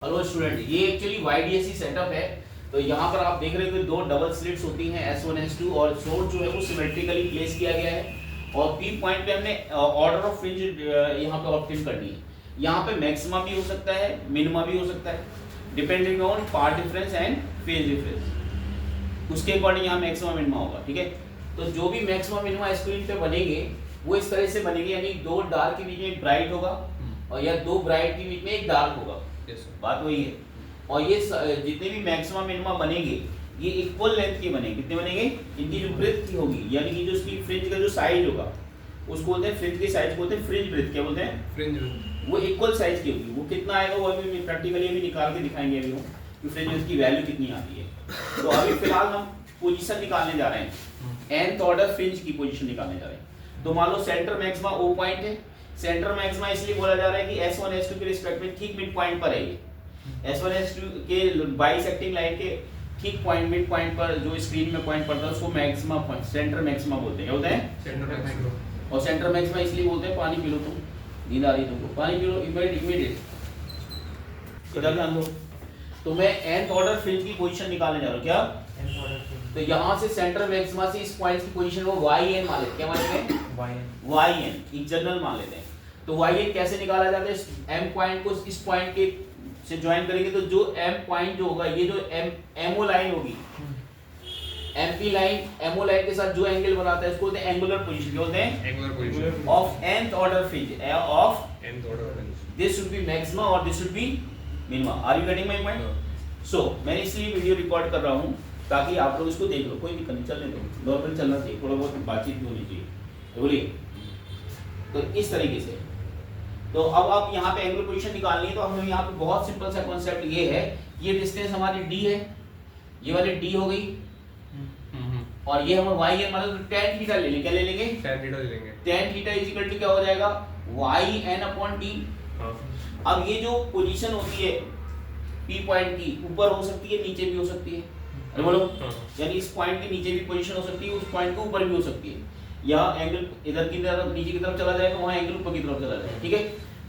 Hello student, ये actually YDSC setup है। तो यहाँ पर आप देख रहे हो कि दो डबल स्लिट्स होती हैं S1 S2 और सोर्स जो है वो सिमेट्रिकली प्लेस किया गया है और P पॉइंट पे हमने ऑर्डर ऑफ फ्रिंज यहाँ पे ऑब्टेन करनी है। यहाँ पे मैक्सिमा भी हो सकता है, मिनिमा भी हो सकता है, depending on path difference and phase difference. उसके अकॉर्डिंग यहाँ मैक्सिमा मिनिमा होगा। ठीक है, तो जो भी मैक्सिमा मिनिमा स्क्रीन पे बनेंगे वो इस तरह से बनेंगे, यानी दो डार्क के बीच में एक ब्राइट होगा और या दो ब्राइट के बीच में एक डार्क होगा। बात वही है। और ये जितने भी मैक्सिमम मिनिमा बनेंगे ये इक्वल लेंथ के बनेंगे। कितने बनेंगे? इनकी जो ब्रेथ की होगी, यानी कि जो इसकी फ्रिंज का जो साइज होगा उसको बोलते हैं, फ्रिंज की साइज बोलते हैं फ्रिंज ब्रेथ। क्या बोलते हैं? Fringe breadth. वो इक्वल साइज की होगी। वो कितना आएगा वो अभी प्रैक्टिकली अभी निकाल के दिखाएंगे अभी हम कि फ्रिंज ब्रेथ की वैल्यू कितनी आती है। तो अभी फिलहाल हम पोजीशन निकालने जा रहे हैं, nth ऑर्डर फ्रिंज की पोजीशन निकालने जा रहे हैं। तो मान लो सेंटर मैक्सिमा O पॉइंट है। सेंटर मैक्सिमा इसलिए बोला जा रहा है कि S1 S2 के रिस्पेक्ट में ठीक मिड पॉइंट पर है ये। S1 S2 के बाइसेक्टिंग लाइन के ठीक पॉइंट मिड पॉइंट पर जो स्क्रीन में पॉइंट पड़ता है उसको मैक्सिमा पॉइंट, सेंटर मैक्सिमा बोलते हैं। क्या होता है? Centre maxima. और सेंटर मैक्सिमा इसलिए बोलते हैं, पानी पी लो तुम, नींद आ रही है तुमको, पानी पी लो इमीडिएट। इधर ध्यान दो। तो मैं nth ऑर्डर फ्रिंज की पोजीशन निकालने जा रहा हूं। क्या? nth order. तो यहां से सेंटर मैक्सिमा से इस पॉइंट की पोजीशन को yn मान लेते हैं। क्या मान लेते हैं? yn एक जनरल मान लेते हैं। तो yn कैसे निकाला जाता है? m पॉइंट को इस पॉइंट के से ज्वाइन करेंगे तो जो m पॉइंट जो होगा, ये जो mo लाइन होगी, mp लाइन mo लाइन के साथ जो एंगल बनाता है उसको बोलते हैं एंगुलर पोजीशन। क्या बोलते हैं? Angular position of nth order fringe. Of nth order fringe. This should be maxima और this should be minima. Are you getting my point? So मैंने इसलिए वीडियो रिकॉर्ड कर रहा हूं ताकि आप लोग इसको देख लो। कोई दिक्कत नहीं, चलने दो, नॉर्मल चलना चाहिए, थोड़ा बहुत बातचीत भी होनी चाहिए। तो बोलिए, तो इस तरीके से। तो अब आप यहाँ पे एंगुलर पोजीशन निकालनी है। तो हमें यहाँ पे बहुत सिंपल सा कॉन्सेप्ट ये है, ये डिस्टेंस हमारी d है, ये वाली d हो गई और ये हम y है, मतलब tan थीटा ले लेंगे। क्या ले लेंगे? tan थीटा ले लेंगे। tan theta is equal to क्या हो जाएगा? yn upon d। अब ये जो पोजीशन होती है p पॉइंट की, ऊपर हो सकती है, नीचे भी हो सकती है। अरे बोलो, यानी इस पॉइंट के नीचे भी पोजीशन हो सकती है, उस पॉइंट के ऊपर भी हो सकती है। या एंगल इधर की तरफ नीचे की तरफ चला जाएगा, वहां एंगल ऊपर की तरफ चला जाएगा। ठीक है,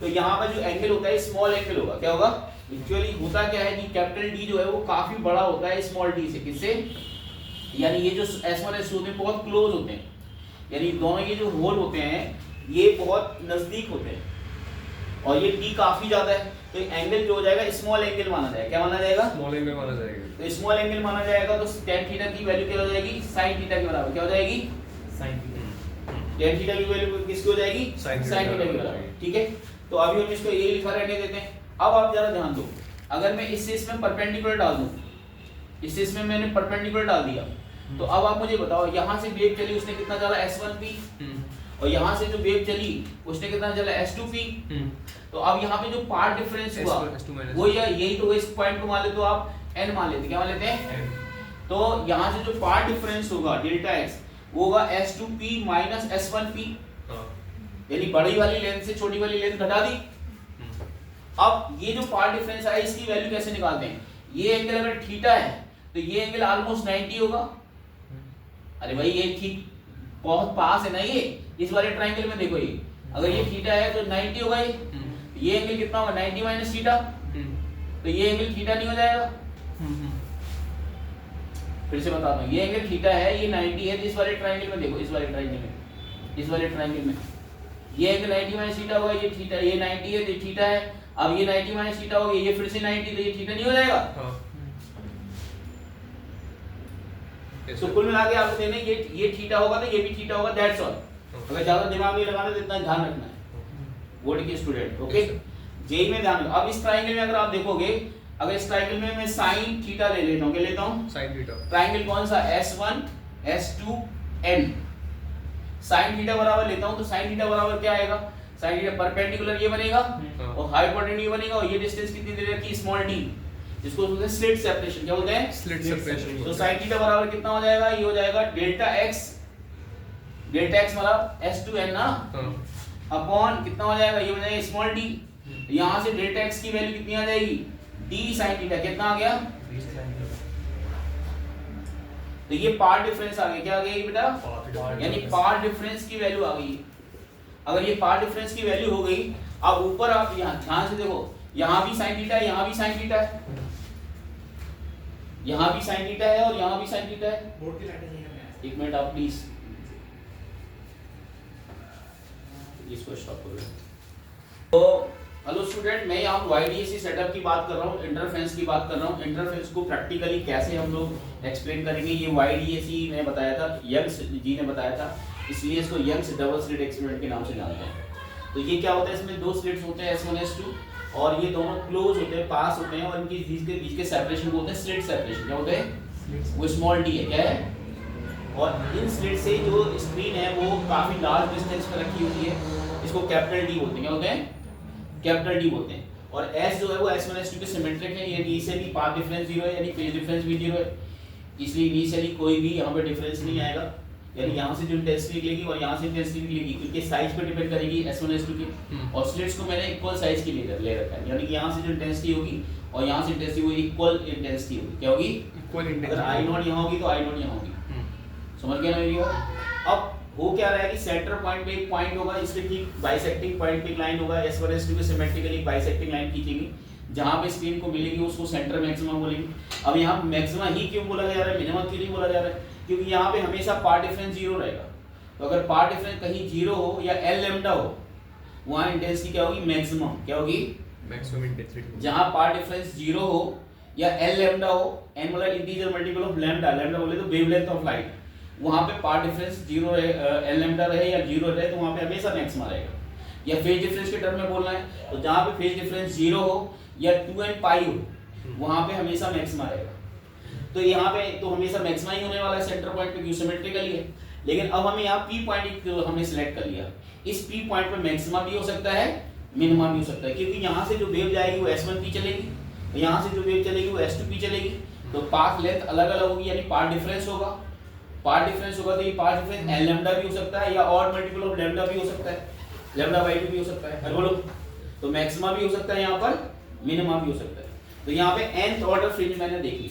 तो यहाँ पर जो एंगल होता है स्मॉल एंगल होगा। क्या होगा? एक्चुअली होता क्या है कि कैपिटल D जो है वो काफी बड़ा होता है स्मॉल d से। किससे? यानी ये जो S1 S2 होते हैं बहुत क्लोज होते हैं, यानी दोनों ये जो होल होते हैं ये बहुत नजदीक होते हैं और ये d काफी ज्यादा है, तो एंगल जो हो जाएगा स्मॉल एंगल माना जाएगा। क्या माना जाएगा? स्मॉल एंगल माना जाएगा। तो स्मॉल एंगल माना जाएगा तो tan थीटा की वैल्यू क्या हो जाएगी? sin थीटा के बराबर। क्या हो जाएगी? sin theta. tan थीटा की वैल्यू किसकी हो जाएगी? sin थीटा के बराबर। ठीक है, तो अभी हम इसको ये लिखा रहने देते हैं। अब आप जरा ध्यान दो, अगर मैं इससे इसमें परपेंडिकुलर डाल दूं, इससे इसमें मैंने परपेंडिकुलर डाल दिया, तो अब आप मुझे बताओ, यहां से वेव चली उसने कितना चला? S1p, और यहां से जो वेव चली उसने कितना चला? S2p। तो अब यहाँ पे जो पार्ट डिफरेंस हुआ वो यही, तो इस पॉइंट को मान लेते हो आप n मान लेते। क्या मान लेते हैं? तो यहाँ से जो पार्ट डिफरेंस होगा डेल्टा x वो होगा S2p माइनस S1p, यानी बड़ी वाली लेंथ से छोटी वाली लेंथ घटा दी। अब ये जो पार्ट डिफरेंस है इसकी वैल्यू कैसे निकालते हैं? ये एंगल अगर थीटा है तो ये एंगल ऑलमोस्ट 90 होगा। अरे भाई ये ठीक बहुत पास है ना, ये इस वाले ट्रायंगल में देखो, ये अगर ये थीटा है तो 90 होगा। ये एंगल कितना होगा? 90 माइनस थीटा, तो ये एंगल थीटा नहीं हो जाएगा। फिर से बताता हूँ, ये एंगल थीटा है, ये 90 है, इस वाले ट्रायंगल में देखो, इस वाले ट्रायंगल में, इस वाले ट्रायंगल में ये एंगल 90 माइनस थीटा होगा, ये थीटा, ये 90 है, ये थीटा है। अब ये 90 माइनस थीटा हो गया, ये फिर से 90, तो ये थीटा नहीं हो जाएगा। तो कुल मिला के आपको देने ये थीटा होगा तो ये भी थीटा होगा, दैट्स ऑल। अगर ज्यादा दिमाग नहीं लगाना तो इतना ध्यान रखना है बोर्ड के स्टूडेंट। ओके, जेई में ध्यान रखो। अब इस ट्रायंगल में अगर आप देखोगे, अगर इस ट्रायंगल में मैं sin थीटा ले लेता हूं, क्या लेता हूं? sin theta. ट्रायंगल कौन सा? S1 S2 n। sin theta बराबर लेता हूं तो sin थीटा बराबर क्या आएगा? sin थीटा परपेंडिकुलर ये बनेगा और हाइपोटेन्यूज ये बनेगा, और ये डिस्टेंस कितनी दे रखी? स्मॉल d, जिसको बोलते हैं स्लिट सेपरेशन। क्या बोलते हैं? Slit separation. तो sin थीटा बराबर कितना हो जाएगा? ये हो जाएगा डेल्टा x मतलब S2n ना, अपॉन कितना हो जाएगा? ये हो जाएगा स्मॉल d। यहां से डेल्टा x की वैल्यू कितनी आ जाएगी? d sin theta. कितना आ गया? तो ये पार्ट डिफरेंस आ गया। क्या आ गया बेटा? यानी पार्ट डिफरेंस की वैल्यू आ गई। अगर ये पार्ट डिफरेंस की वैल्यू हो गई, अब ऊपर आप यहाँ ध्यान से देखो, यहाँ भी साइन थीटा है, यहाँ भी साइन थीटा है, यहाँ भी साइन थीटा है और यहाँ भी साइन थीटा है। एक मिनट आप प्लीज इसको स्टॉप करो। तो हेलो स्टूडेंट, मैं यहाँ YDAC सेटअप की बात कर रहा हूँ, इंटरफेरेंस की बात कर रहा हूँ। इंटरफेरेंस को प्रैक्टिकली कैसे हम लोग एक्सप्लेन करेंगे, ये YDAC ने बताया था, यंग्स जी ने बताया था, इसलिए इसको यंग्स डबल स्लिट एक्सपेरिमेंट के नाम से जानते हैं। तो ये क्या होता है, इसमें दो स्लिट्स होते हैं S1 S2 और ये दोनों क्लोज होते हैं, पास होते हैं और इनके बीच के सेपरेशन को होते हैं स्लिट सेपरेशन। क्या होते हैं? वो स्मॉल डी है, क्या है? और इन स्लिट से जो स्क्रीन है वो काफी लार्ज डिस्टेंस पर रखी होती है, इसको कैपिटल डी बोलते हैं। क्या होते हैं? कैपिटल डी बोलते हैं। और S जो है वो S1 S2 के सिमेट्रिक है, यानी इनिशियली पाथ डिफरेंस 0 है, यानी फेज डिफरेंस भी 0 है, इसलिए इनिशियली कोई भी यहाँ पे डिफरेंस नहीं आएगा, यानी यहाँ से जो इंटेंसिटी निकलेगी और यहाँ से इंटेंसिटी निकलेगी क्योंकि साइज पे डिपेंड करेगी S1 S2 की। और स्लिट्स को मैंने इक्वल साइज की ले रखा है, यानी कि यहाँ से जो इंटेंसिटी होगी और यहाँ से इंटेंसिटी वो इक्वल इंटेंसिटी होगी। क्या होगी? Equal intensity. अगर I0 यहाँ होगी तो I0 यहाँ होगी। समझ गए ना मेरी बात? अब हो क्या रहा है कि सेंटर पॉइंट पे एक पॉइंट होगा, इसके ठीक बाइसेक्टिंग पॉइंट पे एक लाइन होगा, S1 S2 के सिमेट्रिकली एक बाइसेक्टिंग लाइन खींचेगी, जहां पे स्क्रीन को मिलेगी उसको सेंटर मैक्सिमम बोलेंगे। अब यहाँ मैक्सिमा ही क्यों बोला जा रहा है, मिनिमम क्यों नहीं बोला जा रहा है? क्योंकि यहाँ पे हमेशा पाथ डिफरेंस 0 रहेगा। तो अगर पाथ डिफरेंस कहीं 0 हो या L लैम्डा हो, वहाँ इंटेंसिटी क्या होगी? मैक्सिमम। क्या होगी? Maximum intensity. जहाँ पाथ डिफरेंस 0 हो या L लैम्डा हो, n मतलब integer multiple of lambda, lambda बोले तो वेवलेंथ ऑफ लाइट, वहां पे पाथ डिफरेंस 0 रहे, L लैम्डा रहे या 0 रहे, तो वहां पे हमेशा मैक्सिमा रहेगा। या फेज डिफरेंस के टर्म में बोलना है तो जहां पे फेज डिफरेंस 0 हो या 2n पाई हो, वहां पे हमेशा मैक्सिमा रहेगा। तो यहाँ पे तो हमेशा मैक्सिमा ही होने वाला है सेंटर पॉइंट पे, क्यों सिमेट्रिकली है। लेकिन अब हमें यहाँ P पॉइंट हमने सिलेक्ट कर लिया, इस P पॉइंट पे मैक्सिमा भी हो सकता है, मिनिमा भी हो सकता है, क्योंकि यहाँ से जो वेव जाएगी वो S1P चलेगी, यहाँ से जो वेव चलेगी वो S2P चलेगी। तो पाथ लेंथ अलग अलग होगी, यानी पाथ डिफरेंस होगा। पाथ डिफरेंस होगा तो ये पाथ डिफरेंस L लैम्डा भी हो सकता है या और मल्टीपल ऑफ लैम्डा भी हो सकता है, लैम्डा/2 भी हो सकता है। अरे बोलो, तो मैक्सिमा भी हो सकता है यहाँ पर, मिनिमा भी हो सकता है। तो यहाँ पे nth ऑर्डर फ्रिंज मैंने देख ली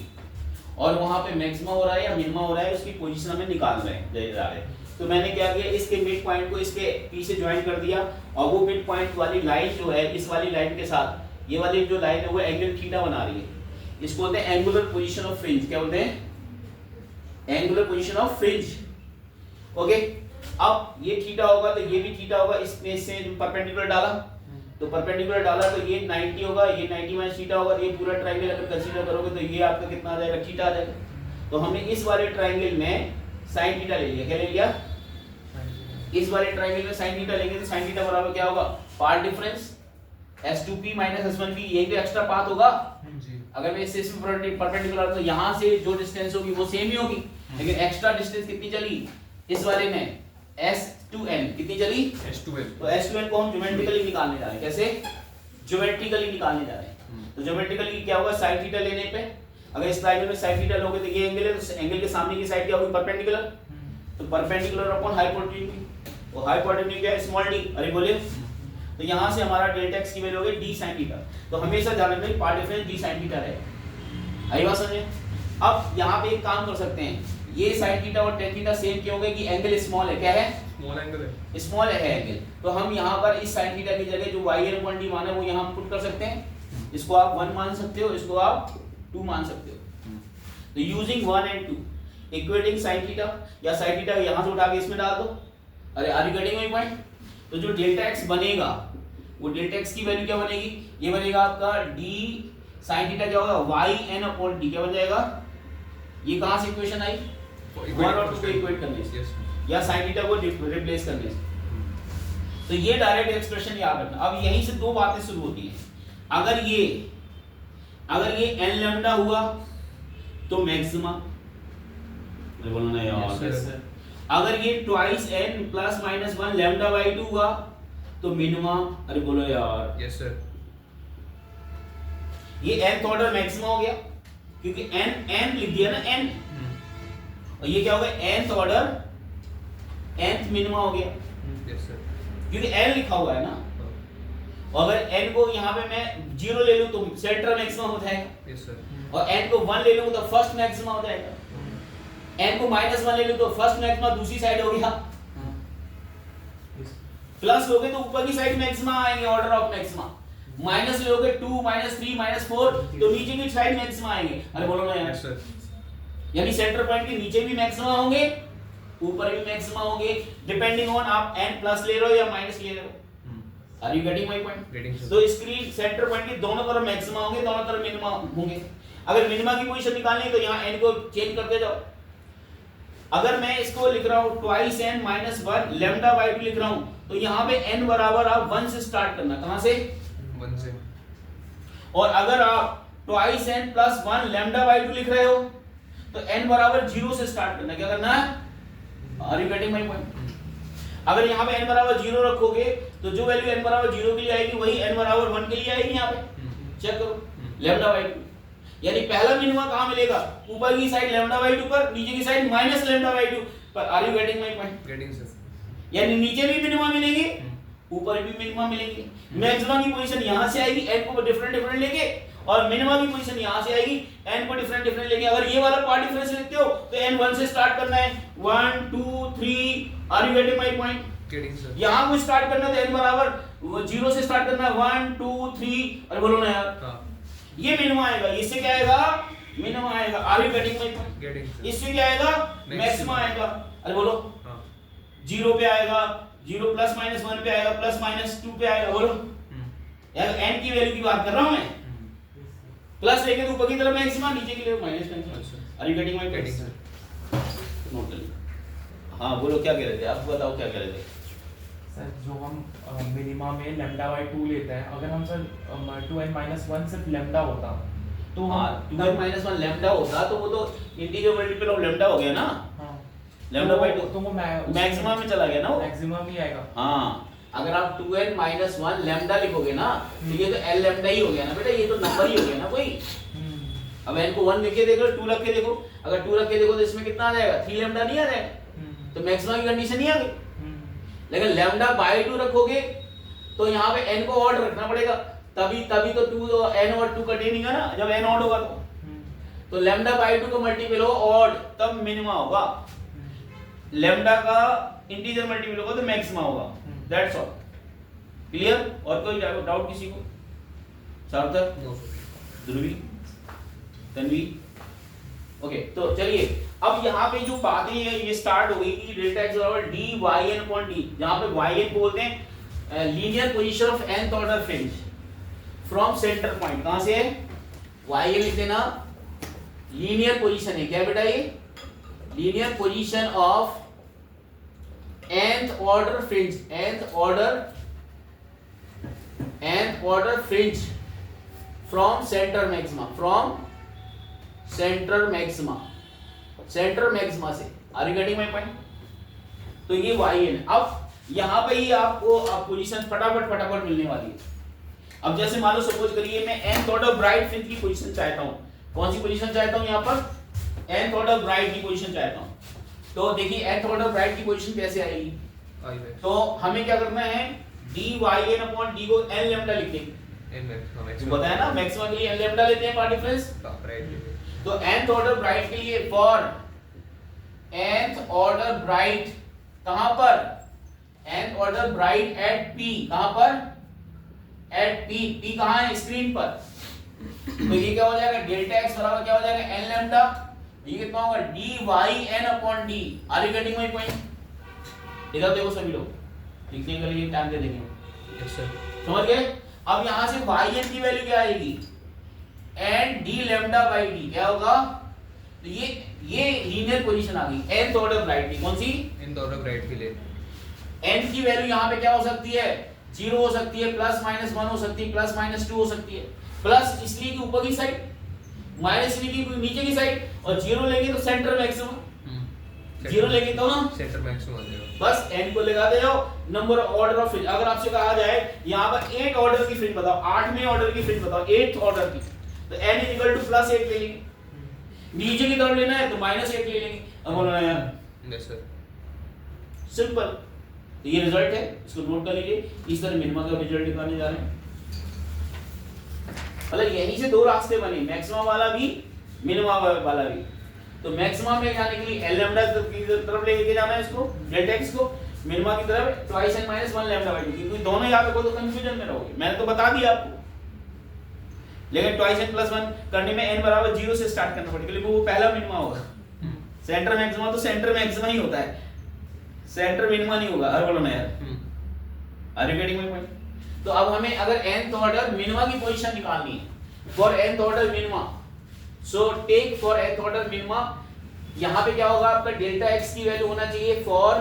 और वहाँ पे मैक्सिमा हो रहा है या मिनिमा हो रहा है, उसकी पोजीशन हमें निकाल रहे हैं। तो मैंने क्या किया, इसके मिड पॉइंट को इसके P से ज्वाइन कर दिया और वो मिड पॉइंट वाली लाइन जो है इस वाली लाइन के साथ, ये वाली जो लाइन है वो एंगल थीटा बना रही है, इसको बोलते हैं एंगुलर पोजीशन ऑफ फ्रिंज। क्या बोलते हैं? Angular position of fringe. Okay, अब ये थीटा होगा तो ये भी थीटा होगा, इसमें से परपेंडिकुलर डाला तो परपेंडिकुलर डाला तो ये 90 होगा, ये 90 माइनस थीटा होगा, ये पूरा ट्रायंगल अगर कंसीडर करोगे तो ये आपका कितना आ जाएगा? थीटा आ जाएगा। तो हमने इस वाले ट्रायंगल में साइन थीटा ले लिया। क्या ले लिया? इस वाले ट्रायंगल में साइन थीटा लेंगे तो साइन थीटा बराबर क्या होगा? Path difference S2P minus S1P, यही तो एक्स्ट्रा पाथ होगा। अगर मैं इससे परपेंडिकुलर तो यहाँ से जो डिस्टेंस होगी वो सेम ही होगी, लेकिन एक्स्ट्रा डिस्टेंस कितनी चली इस वाले में? S2n। कितनी चली? S2n। तो S2n को हम ज्योमेट्रिकली निकालने जा रहे हैं। कैसे? ज्योमेट्रिकली निकालने जा रहे हैं। तो ज्योमेट्रिकली क्या होगा? साइन थीटा लेने पे, अगर इस ट्रायंगल में साइन थीटा लोगे तो ये एंगल है, तो एंगल के सामने की साइड क्या होगी? परपेंडिकुलर। तो परपेंडिकुलर अपॉन हाइपोटेन्यूज, वो हाइपोटेन्यूज क्या है? Small D. अरे बोलिए, तो यहाँ से हमारा डेल्टा एक्स की वैल्यू होगी डी साइन थीटा। तो हमेशा ध्यान रखना path difference D sine theta है। आई बात समझे? अब यहाँ पे एक काम कर सकते हैं, ये साइन थीटा और टेन थीटा सेम क्यों हो गए कि एंगल स्मॉल है। क्या है? स्मॉल एंगल है, स्मॉल है एंगल। तो हम यहाँ पर इस साइन थीटा की जगह जो y/1d मान है वो यहाँ पुट कर सकते हैं। इसको आप 1 मान सकते हो, इसको आप 2 मान सकते हो। तो using 1 and 2 equating sine theta या साइन थीटा यहाँ से उठा के इसमें डाल दो। अरे are you getting my point? तो जो डेल्टा एक्स बनेगा वो डेल्टा एक्स की वैल्यू क्या बनेगी? ये बनेगा आपका d sin थीटा क्या होगा? yn/d। क्या बन जाएगा? ये कहाँ से इक्वेशन आई? 1 और 2 को इक्वेट करने से या sin थीटा को रिप्लेस करने से। तो ये डायरेक्ट एक्सप्रेशन याद रखना। अब यहीं से दो बातें शुरू होती हैं। अगर ये n लैम्डा हुआ तो मैक्सिमा, बोलो ना यार। अगर ये ट्वाइस n प्लस माइनस 1 λ/2 हुआ तो मिनिमा। अरे बोलो यार। Yes sir. ये nth ऑर्डर मैक्सिमा हो गया क्योंकि n लिख दिया ना n, और ये क्या हो गया? nth ऑर्डर nth मिनिमा हो गया। यस सर, क्योंकि n लिखा हुआ है ना। और अगर n को यहाँ पे मैं 0 ले लूं तो सेंटर मैक्सिमा हो जाएगा। Yes sir. और n को 1 ले लूं तो फर्स्ट मैक्सिमा हो जाएगा। n को -1 ले लूं तो फर्स्ट मैक्सिमा दूसरी साइड हो गया। प्लस हो गए तो ऊपर की साइड मैक्सिमा आएंगे, ऑर्डर ऑफ मैक्सिमा। माइनस लोगे 2 -3 -4 तो नीचे की साइड मैक्सिमा आएंगे। अरे बोलो ना यार सर। यानी सेंटर पॉइंट के नीचे भी मैक्सिमा होंगे, ऊपर भी मैक्सिमा होंगे, डिपेंडिंग ऑन आप n प्लस ले रहे हो या माइनस ले रहे हो। Are you getting my point? तो स्क्रीन सेंटर पॉइंट के दोनों तरफ मैक्सिमा होंगे, दोनों तरफ मिनिमा होंगे। अगर मिनिमा की पोजीशन निकालनी है तो यहाँ n को चेंज करते जाओ। अगर मैं इसको लिख रहा हूँ twice n minus 1 lambda by 2 लिख रहा हूँ, तो यहाँ पे n बराबर आप 1 से स्टार्ट करना। कहाँ से? 1 से। और अगर आप twice n plus 1 lambda by 2 लिख रहे हो तो n बराबर 0 से स्टार्ट करना। क्या करना है? Are you getting my point? अगर यहाँ पे n बराबर 0 रखोगे तो जो वैल्यू n बराबर 0 के लिए आएगी वही n बराबर 1 के लिए आएगी। यहाँ पे चेक करो लैम्डा बाय 2, यानी पहला मिनिमा कहाँ मिलेगा? ऊपर की साइड लैम्डा बाय 2 पर, नीचे की साइड माइनस लैम्डा बाय 2 पर। Are you getting my point? Getting sir. यानी नीचे भी मिनिमा मिलेंगे, ऊपर भी मिनिमा मिलेंगे। मैक्सिमा की पोजीशन यहाँ से आएगी n को डिफरेंट डिफरेंट लेके, और मिनिमा की पोजीशन यहाँ से आएगी n को डिफरेंट डिफरेंट लेके। अगर ये वाला पार्ट डिफरेंस लेते हो तो n 1 से स्टार्ट करना है, 1 2 3। Are you getting my point? Getting sir. यहाँ को स्टार्ट करना है तो n बराबर 0 से स्टार्ट करना है, 1 2 3। अरे बोलो ना यार। हां ये मिनिमा आएगा, इससे क्या आएगा? मिनिमा आएगा। Are you getting my point? Getting sir. इससे क्या आएगा? मैक्सिमा आएगा। अरे बोलो। हां 0 पे आएगा, 0 प्लस माइनस 1 पे आएगा, प्लस माइनस 2 पे आएगा। बोलो यार n की वैल्यू की बात कर रहा हूं मैं। प्लस लेके तो ऊपर की तरफ मैक्सिमा, नीचे के लिए minus maxima. Are you getting my getting point? Sir. Note कर लो। हां बोलो क्या कह रहे थे आप? बताओ क्या कह रहे थे? सर जो हम मिनिमा में लैम्डा बाय 2 लेते हैं, अगर हम सर 2n माइनस 1 सिर्फ लैम्डा होता तो हाँ 2n माइनस 1 लैम्डा होता तो वो तो इंटीजर मल्टीपल ऑफ लैम्डा हो गया ना। हाँ लैम्डा बाय 2 तो वो मैक्सिमा में चला गया ना वो। मैक्सिमम ही आएगा। हाँ अगर आप 2n माइनस 1 लैम्डा लिखोगे ना तो ये तो l लैम्डा ही हो गया ना बेटा, ये तो नंबर ही हो गया ना कोई। अब n को 1 लिख के देखो, 2 रख के देखो। अगर 2 रख के देखो तो इसमें कितना आ जाएगा? 3 लैम्डा नहीं आ जाएगा? तो मैक्सिमा की कंडीशन ही आ गई। लेकिन लैम्डा बाय 2 रखोगे तो यहाँ पे n को ऑड रखना पड़ेगा, तभी तो 2 n और 2 कटेगा ना जब n ऑड होगा तो लैम्डा बाय 2 का मल्टीपल हो ऑड तब मिनिमा होगा, लैम्डा का इंटीजर मल्टीपल होगा तो मैक्सिमा होगा। That's all. क्लियर? और कोई डाउट किसी को? सार्थक, नो सर। ध्रुवी, तन्वी? ओके तो चलिए अब यहाँ पे जो बातें ये स्टार्ट हो गई कि डेल्टा x बराबर dy n अपॉन d, जहाँ पे y n बोलते हैं linear position of nth order fringe from centre point. कहाँ से है? y n लिख देना, लीनियर पोजीशन है क्या बेटा? ये linear position of nth order fringe, nth order fringe from centre maxima, from centre maxima, centre maxima से। Are you getting my point? तो ये y n। अब यहाँ पे ही आपको पोजीशन फटाफट मिलने वाली है। अब जैसे मान लो सपोज करिए मैं nth ऑर्डर ब्राइट फ्रिंज की पोजीशन चाहता हूँ। कौन सी पोजीशन चाहता हूँ? यहाँ पर nth ऑर्डर ब्राइट की पोजीशन चाहता हूँ। तो देखिए nth ऑर्डर ब्राइट की पोजीशन कैसे आएगी? तो हमें क्या करना है? dy n अपॉन d को n लैम्डा लिख देंगे। मैक्सिमम बताया ना मैक्सिमा के लिए n लैम्डा लेते हैं पार्ट डिफरेंस। राइट। तो nth ऑर्डर ब्राइट के लिए फॉर nth ऑर्डर ब्राइट कहां पर? nth order bright at p। कहां पर? Eight p। p कहां है? स्क्रीन पर। तो ये क्या हो जाएगा? डेल्टा x बराबर क्या हो जाएगा? n lambda. ये कितना होगा? dy n upon d। Are you getting my point? इधर देखो सभी लोग, लिखने के लिए टाइम दे देंगे। Yes sir. समझ गए? अब यहां से yn की वैल्यू क्या आएगी? And d lambda by d क्या होगा? तो ये लीनियर पोजीशन आ गई nth ऑर्डर ब्राइट की। कौन सी? इन दोनों ब्राइट के लिए n की वैल्यू यहाँ पे क्या हो सकती है? 0 हो सकती है, प्लस माइनस 1 हो सकती है, प्लस माइनस 2 हो सकती है। प्लस इसलिए कि ऊपर की साइड, माइनस इसलिए कि नीचे की साइड, और 0 लेंगे तो सेंटर मैक्सिमम, 0 लेंगे तो ना सेंटर मैक्सिमम आ जाएगा। बस n को लगा दे जाओ। नंबर ऑर्डर ऑफ फ्रिंज, अगर आपसे कहा जाए यहाँ पर 8 ऑर्डर की फ्रिंज बताओ, 8वें ऑर्डर की फ्रिंज बताओ, 8th ऑर्डर की, तो n +8 ले लेंगे। नीचे की तरफ लेना है तो -8 ले लेंगे। अब बोलो ना यार। Yes sir. सिंपल। तो ये रिजल्ट है, इसको नोट कर लीजिए। इस तरह मिनिमा का रिजल्ट निकालने जा रहे हैं। मतलब यहीं से दो रास्ते बने, मैक्सिमा वाला भी, मिनिमा वाला भी। तो मैक्सिमा में जाने के लिए l लैम्डा की तरफ लेके जाना है इसको, डेल्टा x को, मिनिमा की तरफ ट्वाइस n -1 लैम्डा बाय 2, क्योंकि दोनों यहाँ पे कोई तो कंफ्यूजन में रहोगे। मैंने तो बता दिया आपको लेकिन ट्वाइस n प्लस 1 करने में n बराबर 0 से स्टार्ट करना पड़ेगा, लेकिन वो पहला मिनिमा होगा। सेंटर मैक्सिमा तो सेंटर मैक्सिमा ही होता है, सेंटर मिनिमा नहीं होगा। अरे बोलो ना यार, are you getting my point? तो अब हमें अगर nth ऑर्डर मिनिमा की पोजीशन निकालनी है for nth order minima, so take for nth order minima, यहां पे क्या होगा आपका डेल्टा x की वैल्यू होना चाहिए फॉर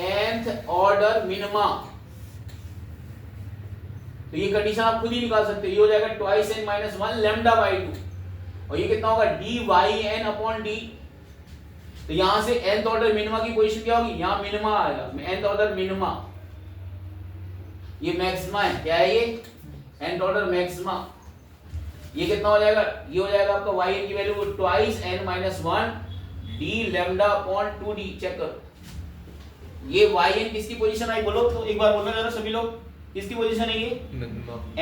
nth ऑर्डर मिनिमा। तो ये कंडीशन आप खुद ही निकाल सकते हो, ये हो जाएगा twice n minus 1 lambda by 2, और ये कितना होगा dy n अपॉन d। तो यहां से nth ऑर्डर मिनिमा की पोजीशन क्या होगी, यहां मिनिमा आएगा, nth ऑर्डर मिनिमा, ये मैक्सिमा है, क्या है ये nth ऑर्डर मैक्सिमा। ये कितना हो जाएगा, ये हो जाएगा आपका yn की value twice n minus 1 d lambda upon 2d। Check करो ये yn किसकी पोजीशन आई, बोलो तो एक बार बोलना जरा सभी लोग, किसकी पोजीशन है ये,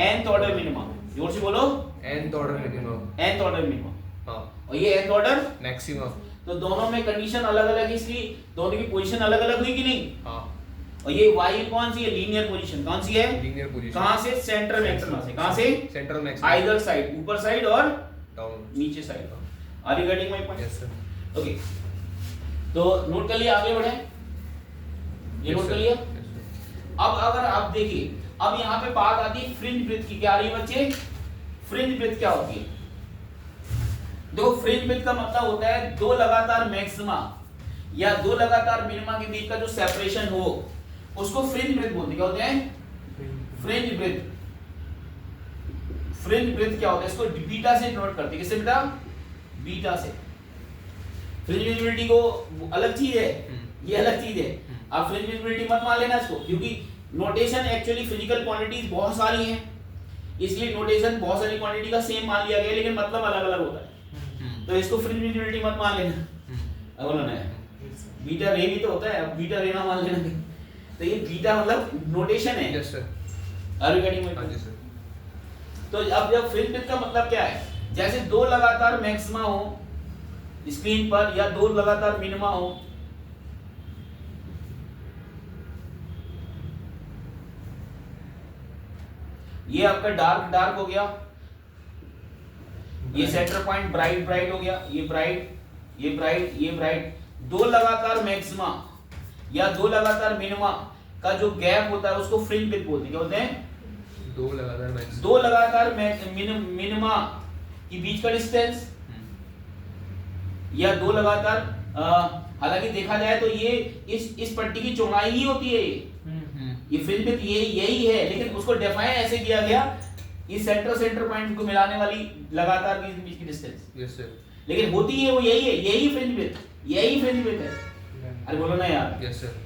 nth ऑर्डर मिनिमा, जोर से बोलो, nth order minimum, nth order minima, हां, और ये nth ऑर्डर मैक्सिमम। तो दोनों में कंडीशन अलग-अलग है, इसलिए दोनों की पोजीशन अलग-अलग हुई कि नहीं। हां, और ये y कौन सी है, लीनियर पोजीशन, कौन सी है, लीनियर पोजीशन। कहां से, सेंटर मैक्सिमा से, कहां से, सेंट्रल मैक्सिमम, आइदर साइड, ऊपर साइड और डाउन, नीचे side. Are you getting my point? Yes sir. Okay, तो नोट कर लिया, आगे बढ़े, ये नोट कर लिया। अब अगर आप देखिए, अब यहाँ पे बात आती है फ्रिंज ब्रेथ की, क्या आ रही है बच्चे, फ्रिंज ब्रेथ क्या होती है। देखो फ्रिंज ब्रेथ का मतलब होता है दो लगातार मैक्सिमा या दो लगातार मिनिमा के बीच का जो सेपरेशन हो, उसको फ्रिंज ब्रेथ बोलते हैं। क्या होते हैं, फ्रिंज ब्रेथ। फ्रिंज ब्रेथ क्या होता है, इसको बीटा से नोट करते हैं, किससे बेटा, बीटा से। फ्रिंज विजिबिलिटी को अलग चीज है, ये अलग चीज है, आप फ्रिंज विजिबिलिटी मत मान लेना इसको, क्योंकि नोटेशन एक्चुअली फिजिकल क्वांटिटीज बहुत सारी हैं, इसलिए नोटेशन बहुत सारी क्वांटिटी का सेम मान लिया गया, लेकिन मतलब अलग अलग होता है। तो इसको फ्रिंज विजिबिलिटी मत मान लेना, अब बोलो ना, बीटा रे भी तो होता है, अब बीटा रे ना मान लेना। तो ये बीटा मतलब नोटेशन है। Yes sir, are you getting my हां जी पॉइंट? सर। तो अब जब फ्रिंज ब्रेथ का मतलब क्या है, जैसे दो लगातार मैक्सिमा हो स्क्रीन पर या दो लगातार मिनिमा हो, ये आपका डार्क डार्क हो गया, ये सेंटर पॉइंट ब्राइट ब्राइट हो गया, ये ब्राइट, ये ब्राइट, ये ब्राइट। दो लगातार मैक्सिमा या दो लगातार मिनिमा का जो गैप होता है उसको फ्रिंज ब्रेथ बोलते हैं। क्या बोलते हैं, दो लगातार मैक्सिमम, दो लगातार मिनिमा के बीच का डिस्टेंस या दो लगातार, हालांकि देखा जाए तो ये इस पट्टी की चौड़ाई ही होती है, ये फ्रिंज ब्रेथ यही है, लेकिन उसको डिफाइन ऐसे किया गया, ये सेंटर पॉइंट को मिलाने वाली लगातार के बीच की डिस्टेंस। Yes sir. लेकिन होती है वो यही है, यही फ्रिंज ब्रेथ, यही फ्रिंज ब्रेथ है। अरे बोलो ना यार। Yes sir.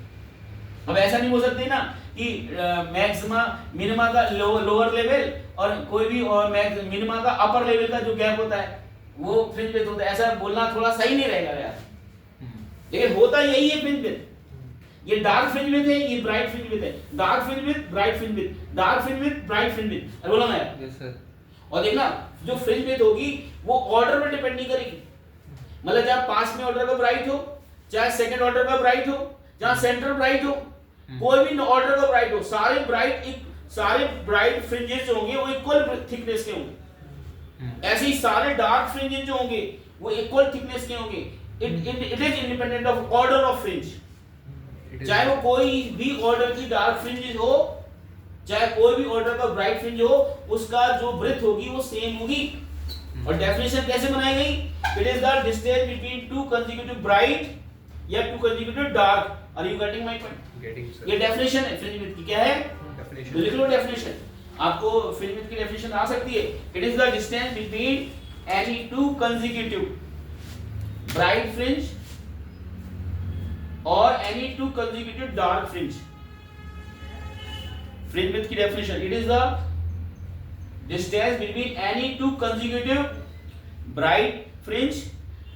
अब ऐसा नहीं हो सकते ना कि मैक्सिमा मिनिमा का लोअर लेवल और कोई भी और मिनिमा का अपर लेवल का जो गैप होता है वो फ्रिंज ब्रेथ होता है, ऐसा बोलना थोड़ा सही नहीं रहेगा यार। लेकिन होता यही है फ्रिंज ब्रेथ। ये डार्क फ्रिंज ब्रेथ है, ये ब्राइट फ्रिंज ब्रेथ है, dark fringe breadth, bright fringe breadth, dark fringe breadth, bright fringe breadth. अरे बोलो ना यार। Yes sir. और देखना जो फ्रिंज ब्रेथ होगी वो ऑर्डर पर डिपेंड नहीं करेगी, मतलब चाहे पांचवें ऑर्डर का ब्राइट हो, चाहे सेकंड ऑर्डर का ब्राइट हो, जहां सेंटर ब्राइट हो, कोई भी ऑर्डर का ब्राइट हो, सारे ब्राइट फ्रिंजेस जो होंगे वो इक्वल थिकनेस के होंगे। ऐसे ही सारे डार्क फ्रिंजेस जो होंगे वो इक्वल थिकनेस के होंगे। It is independent of order of fringe, चाहे वो कोई भी ऑर्डर की डार्क फ्रिंज हो, चाहे कोई भी ऑर्डर का ब्राइट फ्रिंज हो, उसका जो ब्रेथ होगी वो सेम होगी। और डेफिनेशन कैसे बनाई गई, it is the distance between two consecutive bright या two consecutive dark. Are you getting my point? Getting sir. ये डेफिनेशन है फ्रिंज ब्रेथ की। क्या है डेफिनेशन? लिख लो डेफिनेशन, आपको फ्रिंज ब्रेथ की डेफिनेशन आ सकती है। It is the distance between any two consecutive bright fringe और any two consecutive dark fringe. Fringe breadth की definition, it is the distance between any two consecutive bright fringe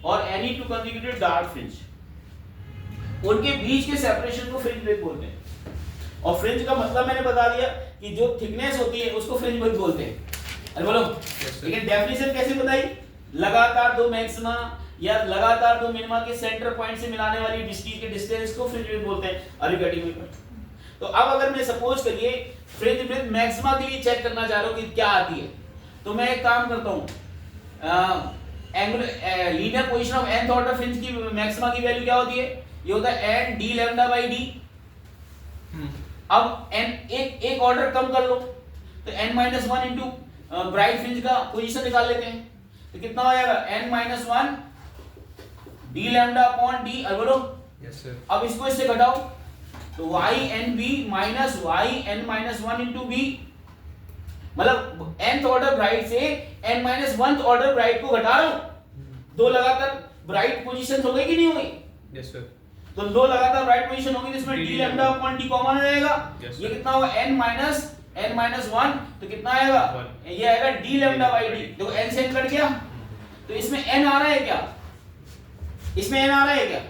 और any two consecutive dark fringe, उनके बीच के separation को fringe breadth बोलते हैं। और fringe का मतलब मैंने बता दिया कि जो थिकनेस होती है उसको फ्रिंज ब्रेथ बोलते हैं। अरे बोलो, लेकिन डेफिनेशन कैसे बताई, लगातार दो मैक्सिमा या लगातार दो मिनिमा के सेंटर पॉइंट से मिलाने वाली डिस्टेंस के डिस्टेंस को फ्रिंज ब्रेथ बोलते हैं। Are you getting me? तो अब अगर मैं सपोज करिए फ्रिंज ब्रेथ मैक्सिमा के लिए चेक करना चाह रहा हूं कि क्या आती है, तो मैं एक काम करता हूँ, angular linear position of nth order fringe की मैक्सिमा की वैल्यू क्या होती है? ये होता है n d lambda by d। अब n एक ऑर्डर कम कर लो तो n minus one into bright fringe का पोजीशन निकाल लेते हैं, तो कितना हो जाएगा? n minus one d lambda upon D. अब बोलो यस सर। अब इसको इससे घटाओ तो y n b minus y n minus one into b, मतलब nth ऑर्डर ब्राइट से n minus one order bright को घटा रहा हूं। दो लगातार ब्राइट पोजीशन हो गई कि नहीं हो गई? Yes sir. तो दो लगातार ब्राइट पोजीशन होगी, जिसमें d lambda upon d common हो जाएगा। Yes, ये sir. कितना होगा? n माइनस वन, तो कितना आएगा? One. ये आएगा d लैम्डा बाई d। देखो n से n कट गया, तो इसमें n आ रहा है क्या? इसमें n आ रहा है क्या?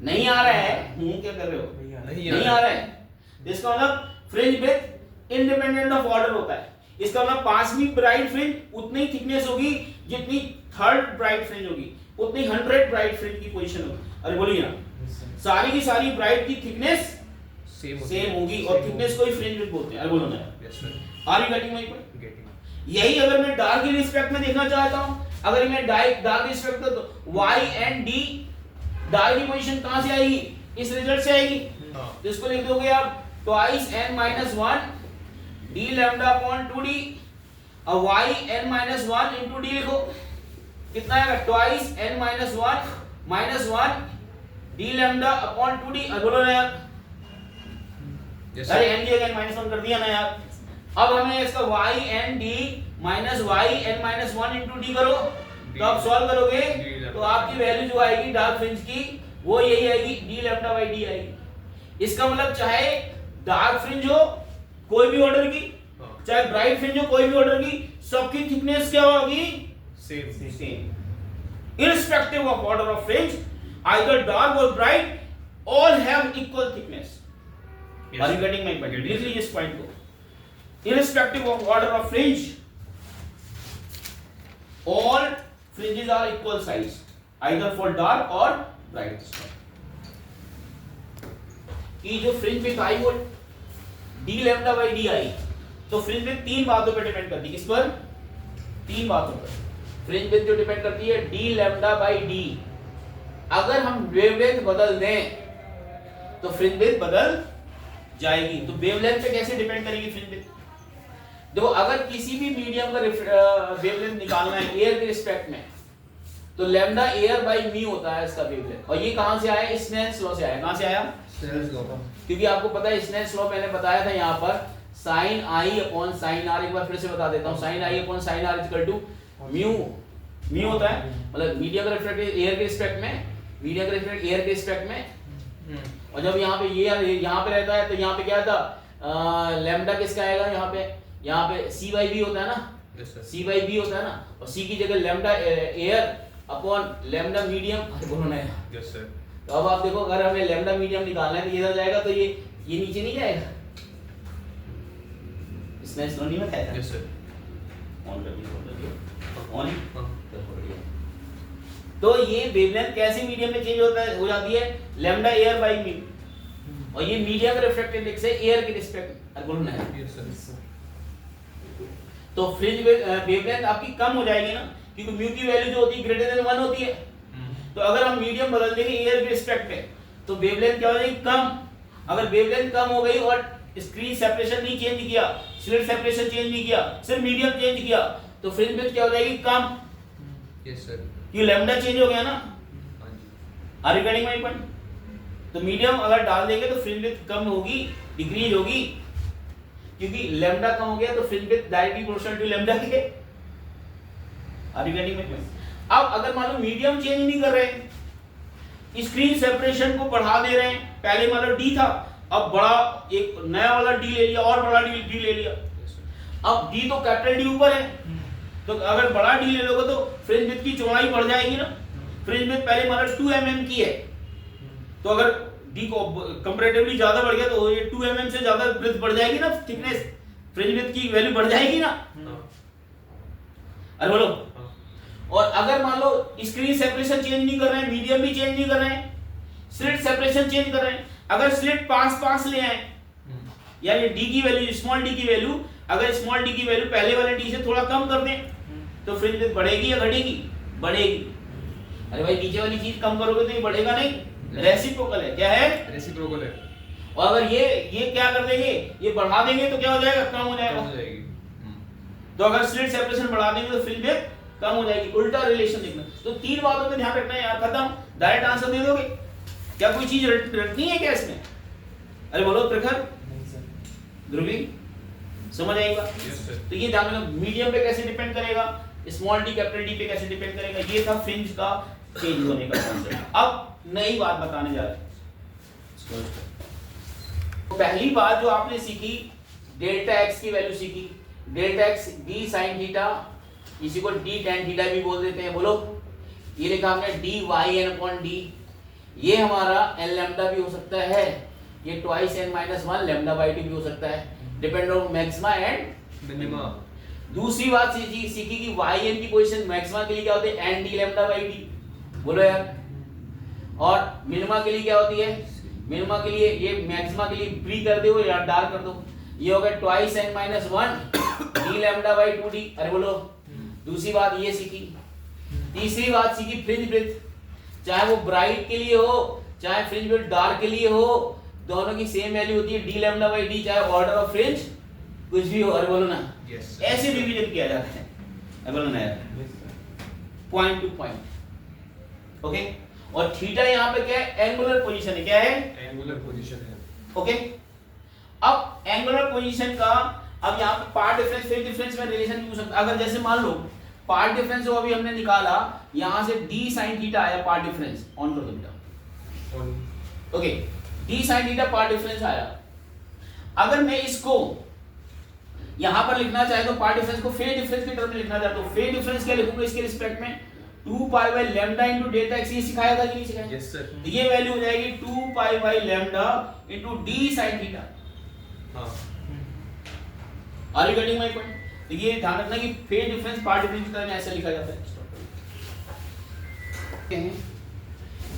नहीं आ रहा है। क्या कर रहे हो? नहीं आ रहा है। इसका मतलब fringe width independent of order होता है। इसका मतलब पांचवी ब्राइट फ्रिंज उतनी थिकनेस होगी जितनी थर्ड ब्राइट फ्रिंज होगी, उतनी 100 ब्राइट फ्रिंज की पोजीशन होगी। अरे बोलिए ना, सारी की सारी ब्राइट की थिकनेस सेम होगी और थिकनेस को ही फ्रिंज विड्थ बोलते हैं। अरे बोलो ना। Yes sir. Are you getting my point? Getting. यही अगर मैं डार्क की रिस्पेक्ट में देखना चाहता हूं, अगर मैं डार्क रिस्पेक्ट तो y एंड d डार्क की पोजीशन कहां से आएगी? इस रिजल्ट से आएगी। तो इसको लिख दोगे आप twice n minus 1 d lambda upon 2d। अब y n minus 1 into d लिखो, कितना आएगा? twice n minus 1 minus 1 d lambda upon 2d। अब बोलो ना यार, अरे n की जगह minus 1 कर दिया ना यार। अब हमें इसका y n d minus y n minus 1 into d करो, तो आप सॉल्व करोगे तो आपकी वैल्यू जो आएगी डार्क फ्रिंज की वो यही आएगी, d lambda by d आएगी। इसका मतलब चाहे डार्क फ्रिंज हो कोई भी ऑर्डर की, चाहे ब्राइट फ्रिंज हो कोई भी ऑर्डर की, सबकी थिकनेस क्या होगी? Same. Irrespective of order of fringe, either dark और bright, all have equal thickness. Are you getting my point? लिख लीजिए इस पॉइंट को। Irrespective of order of fringe, all fringes are equal size either for dark or bright। ये जो fringe width आई वो d lambda by d आई, तो fringe width तीन बातों पे डिपेंड करती है। किस पर? तीन बातों पर। फ्रिंज विड्थ जो डिपेंड करती है d लैम्डा बाई d। अगर हम वेवलेंथ बदल दें तो फ्रिंज विड्थ बदल जाएगी। तो वेवलेंथ पे कैसे डिपेंड करेगी फ्रिंज विड्थ? देखो, अगर किसी भी मीडियम का वेवलेंथ निकालना है एयर के रिस्पेक्ट में, तो लैम्डा एयर बाई मी होता है इसका वेवलेंथ। और ये कहां से आया? स्नेल्स लॉ से आया। कहां से आया? Snell's law. क्योंकि आपको पता है स्नेल्स लॉ मैंने बताया था यहाँ पर sin i upon sin r। एक बार फिर से बता देता हूँ, sin i upon sin r equal to mu होता है, मतलब मीडियम का रिफ्लेक्ट एयर के रिस्पेक्ट में, मीडियम का रिफ्लेक्ट एयर के रिस्पेक्ट में। और जब यहाँ पे ये यहाँ पे रहता है तो यहाँ पे क्या था? लैम्डा किसका आएगा? यहाँ पे c बाई बी होता है ना, c बाई बी होता है ना, और c की जगह lambda air upon lambda medium. बोलो ना यार। Yes sir. तो अब आप देखो, अगर हमें लैम्डा मीडियम निकालना है तो इधर जाएगा, तो ये नीचे नहीं जाएगा। इसने स्लो नहीं बताया था। Yes sir. ऑन कर दिया, तो ये वेवलेंथ कैसे मीडियम में चेंज होता है? हो जाती है लैम्डा एयर बाई मी, और ये मीडियम का रिफ्रैक्टिव इंडेक्स है एयर के रिस्पेक्ट। बोलो ना। Yes sir. तो फ्रिंज वेवलेंथ आपकी कम हो जाएगी ना, क्योंकि म्यू की वैल्यू जो होती है ग्रेटर देन 1 होती है। तो अगर हम मीडियम बदल देंगे एयर के रिस्पेक्ट में तो वेवलेंथ क्या हो जाएगी? कम। अगर वेवलेंथ कम हो गई और स्क्रीन सेपरेशन नहीं चेंज किया, स्लिट सेपरेशन चेंज नहीं किया, सिर्फ मीडियम चेंज किया, तो फ्रिंज विड्थ क्या हो जाएगी? कम। Yes sir. ये लैम्डा चेंज हो गया ना। Are you getting my point? तो मीडियम अगर डाल देंगे तो फ्रिंज विड्थ कम होगी, डिक्रीज होगी, क्योंकि लैम्डा कम हो गया तो fringe width directly proportional to lambda के। Are you getting my point? अब अगर मान लो मीडियम चेंज नहीं कर रहे, स्क्रीन सेपरेशन को बढ़ा दे रहे हैं, पहले मान लो d था, अब बड़ा एक नया वाला d ले लिया और बड़ा d ले लिया। अब d तो कैपिटल D ऊपर है, तो अगर बड़ा d ले लोगे तो फ्रिंज विड्थ की चौड़ाई बढ़ जाएगी ना। फ्रिंज विड्थ पहले मान लो 2 mm की है, तो अगर d को कंपैरेटिवली ज्यादा बढ़ गया तो ये 2 mm से ज्यादा विड्थ बढ़ जाएगी ना, थिकनेस फ्रिंज विड्थ की वैल्यू बढ़ जाएगी ना। अरे बोलो। और अगर मान लो स्क्रीन सेपरेशन चेंज नहीं कर रहे हैं, मीडियम भी चेंज नहीं कर रहे हैं, स्लिट सेपरेशन चेंज कर रहे हैं, अगर स्लिट पास ले आए, यानी d की वैल्यू, स्मॉल d की वैल्यू अगर स्मॉल डी की वैल्यू पहले वाले डी से थोड़ा कम कर दें तो फ्रिंज विड्थ बढ़ेगी या घटेगी? बढ़ेगी। अरे भाई नीचे वाली चीज कम करोगे तो ये बढ़ेगा नहीं, रेसिप्रोकल है। क्या है? रेसिप्रोकल है। और अगर ये क्या कर देंगे, ये बढ़ा देंगे तो क्या हो जाएगा? कम हो जाएगा। कम हो जाएगी। तो अगर स्लिट सेपरेशन बढ़ा देंगे तो फ्रिंज विड्थ कम हो जाएगी। उल्टा रिलेशन देखना। तो तीन बातों पे ध्यान रखना है यार, खत्म। डायरेक्ट आंसर दे दोगे? क्या कोई चीज रखनी है क्या इसमें? अरे बोलो प्रखर, नहीं सर। ध्रुवी, समझ आएगा? Yes sir. तो ये ध्यान रखना, मीडियम पे कैसे डिपेंड करेगा, स्मॉल डी कैपिटल डी पे कैसे डिपेंड करेगा। ये था फ्रिंज का चेंज होने का कॉन्सेप्ट। अब नई बात बताने जा रहे हैं। तो पहली बात जो आपने सीखी, डेल्टा एक्स की वैल्यू सीखी। Delta x D sine theta, इसी को डी टेन थीटा भी बोल देते हैं। बोलो, ये लिखा हमने d y n upon d. ये हमारा एन लैम्डा भी हो सकता है, ये twice n minus one lambda by d भी हो सकता है, depend on maxima and minima. दूसरी बात सीखी कि वाई एन की पोजीशन मैक्सिमा के लिए क्या होती है? N d lambda by d. बोलो यार। और मिनिमा के लिए क्या होती है? मिनिमा के लिए ये मैक्सिमा के लिए प्री कर दो या डार्क कर दो, ये हो गया twice n minus one d lambda by two d. अरे बोलो। दूसरी बात ये सीखी। तीसरी बात सीखी फ्रिंज विड्थ, चाहे वो ब्राइट के लिए हो चाहे फ्रिंज विड्थ डार्क के लिए हो, दोनों की सेम वैल्यू होती है डी लैम्डा बाई डी, चाहे ऑर्डर ऑफ फ्रिंज कुछ भी हो। अरे बोलो ना। यस। ऐसे डिवीजन किया जाता है। अरे बोलो ना यार, पॉइंट टू पॉइंट। ओके। और थीटा यहाँ पे क्या है? एंगुलर पोजीशन है। क्या है? एंगुलर पोजीशन है। ओके। अब एंगुलर पोजीशन का, अब यहाँ पे पार्ट डिफरेंस फेज डिफरेंस में रिलेशन पूछ सकता। अगर जैसे मान लो पार्ट डिफरेंस जो अभी हमने निकाला, यहाँ से डी साइन थीटा आया पार्ट डिफरेंस, ऑन कर दो बेटा। On. Okay, D sine theta path difference आया। अगर मैं इसको यहां पर लिखना चाहे तो पार्ट डिफरेंस को फेज डिफरेंस के टर्म में लिखना चाहता हूं, फेज डिफरेंस क्या लिखूंगा इसके रिस्पेक्ट में? 2 pi by lambda into delta x. ये सिखाया था कि नहीं सिखाया? Yes sir. तो ये वैल्यू हो जाएगी 2 pi by lambda into d sine theta. हां। Are you getting my point? तो ये ध्यान रखना कि फेज डिफरेंस पार्ट डिफरेंस की तरह में ऐसे लिखा जाता है